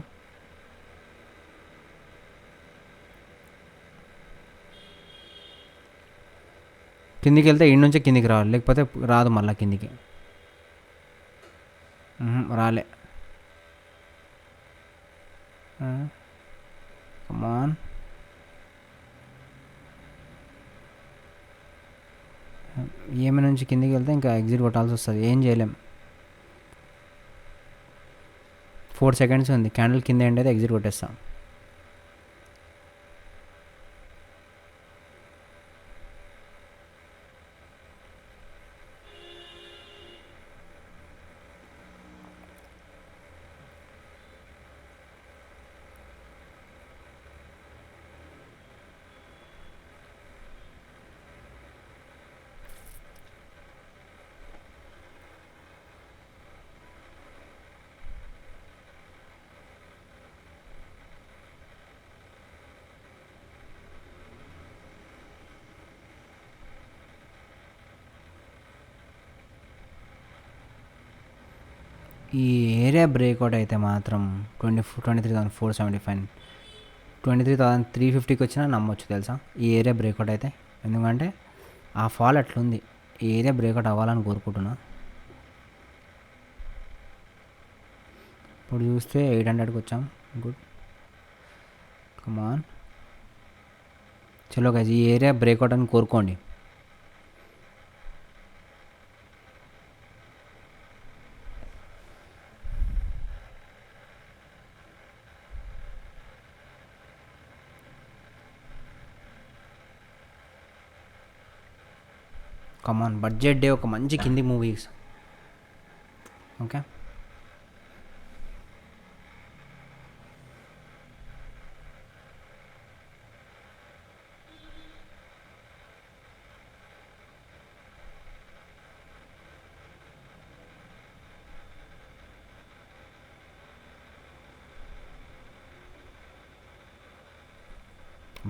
కిందికి వెళ్తే ఇంటి నుంచే కిందికి రావాలి, లేకపోతే రాదు మళ్ళీ కిందికి. రాలే. కమాన్, ఈఎంఐ నుంచి కిందికి వెళ్తే ఇంకా ఎగ్జిట్ కొట్టాల్సి వస్తుంది, ఏం చేయలేం. 4 సెకండ్స్ ఉంది, క్యాండిల్ కింద ఎండ్ అయితే ఎగ్జిట్ కొట్టేస్తాం. ఈ ఏరియా బ్రేక్అవుట్ అయితే మాత్రం 23,475 23,350కి వచ్చినా నమ్మొచ్చు తెలుసా ఈ ఏరియా బ్రేక్అవుట్ అయితే. ఎందుకంటే ఆ ఫాల్ అట్లుంది. ఈ ఏరియా బ్రేక్అవుట్ అవ్వాలని కోరుకుంటున్నా. ఇప్పుడు చూస్తే 800కి వచ్చాం. గుడ్, కమాన్, చలో గైస్, ఈ ఏరియా బ్రేక్అవుట్ అని కోరుకోండి. కమాన్, బడ్జెట్ డే ఒక మంచి కింది మూవీస్. ఓకే,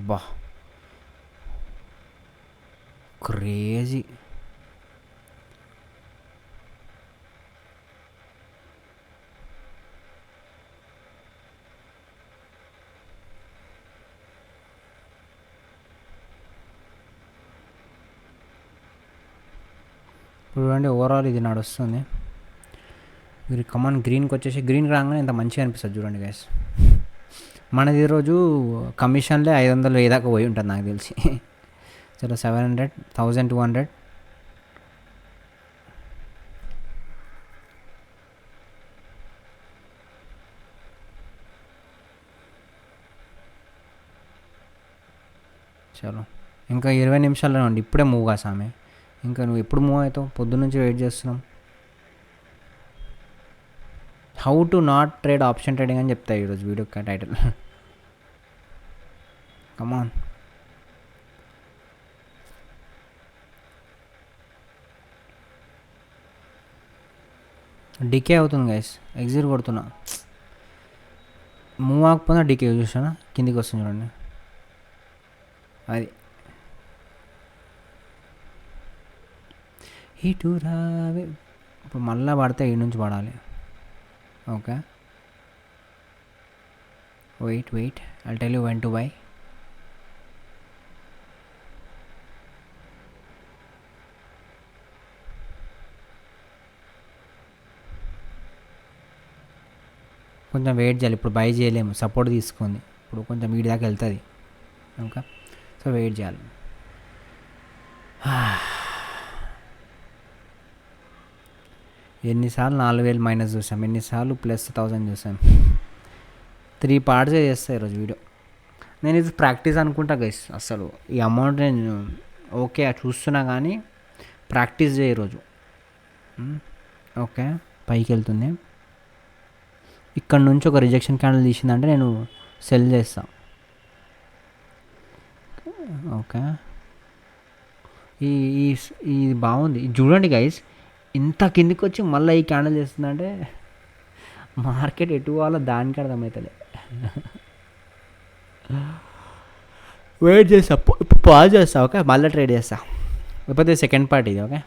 బా క్రేజీ. ఇప్పుడు చూడండి ఓవరాల్ ఇది నడుస్తుంది. మీరు కమాన్ గ్రీన్కి వచ్చేసి గ్రీన్ రాగానే ఇంత మంచిగా అనిపిస్తుంది చూడండి గైస్. మనది ఈరోజు కమిషన్లే 500 దాకా పోయి ఉంటుంది నాకు తెలిసి. చలో 700, 1200. చలో ఇంకా 20 నిమిషాల్లో ఉండి ఇప్పుడే మూవ్ కా సామె. ఇంకా నువ్వు ఎప్పుడు మూవ్ అవుతావు? పొద్దున్న నుంచి వెయిట్ చేస్తున్నాం. How to not trade option trading అని చెప్తాయి ఈరోజు వీడియో టైటిల్. కమాన్, డికే అవుతుంది గైస్. ఎగ్జిట్ కొడుతున్నా, మూవ్ ఆకపోయినా డికే చూసానా కిందికి వస్తుంది చూడండి. అది ఇటు రావే. ఇప్పుడు మళ్ళీ పడితే ఈ నుంచి పడాలి. Okay, wait I'll tell you when to buy. కొంచెం వెయిట్ చేయాలి. ఇప్పుడు బై చేయలేము, సపోర్ట్ తీసుకుంది. ఇప్పుడు కొంచెం వీడి దాకా వెళ్తుంది. ఓకే, సో వెయిట్ చేయాలి. ఎన్నిసార్లు 4,000 మైనస్ చూసాం, ఎన్నిసార్లు +1000 చూసాం. 3 పార్ట్సే చేస్తాను ఈరోజు వీడియో. నేను ఇది ప్రాక్టీస్ అనుకుంటా గైస్. అసలు ఈ అమౌంట్ నేను ఓకే చూస్తున్నా కానీ ప్రాక్టీస్ చేయ ఈరోజు. ఓకే, పైకి వెళ్తుంది. ఇక్కడ నుంచి ఒక రిజెక్షన్ క్యాండిల్ తీసిందంటే నేను సెల్ చేస్తా. ఓకే, ఇది బాగుంది. చూడండి గైస్, ఇంత కిందికి వచ్చి మళ్ళీ ఈ క్యాండిల్ చేస్తుందంటే మార్కెట్ ఎటు పోవాలో దానికి అర్థమవుతలే. వెయిట్ చేస్తా, ఇప్పుడు పాజ్ చేస్తా. ఓకే, మళ్ళీ ట్రేడ్ చేస్తా. లేకపోతే సెకండ్ పార్ట్ ఇది. ఓకే.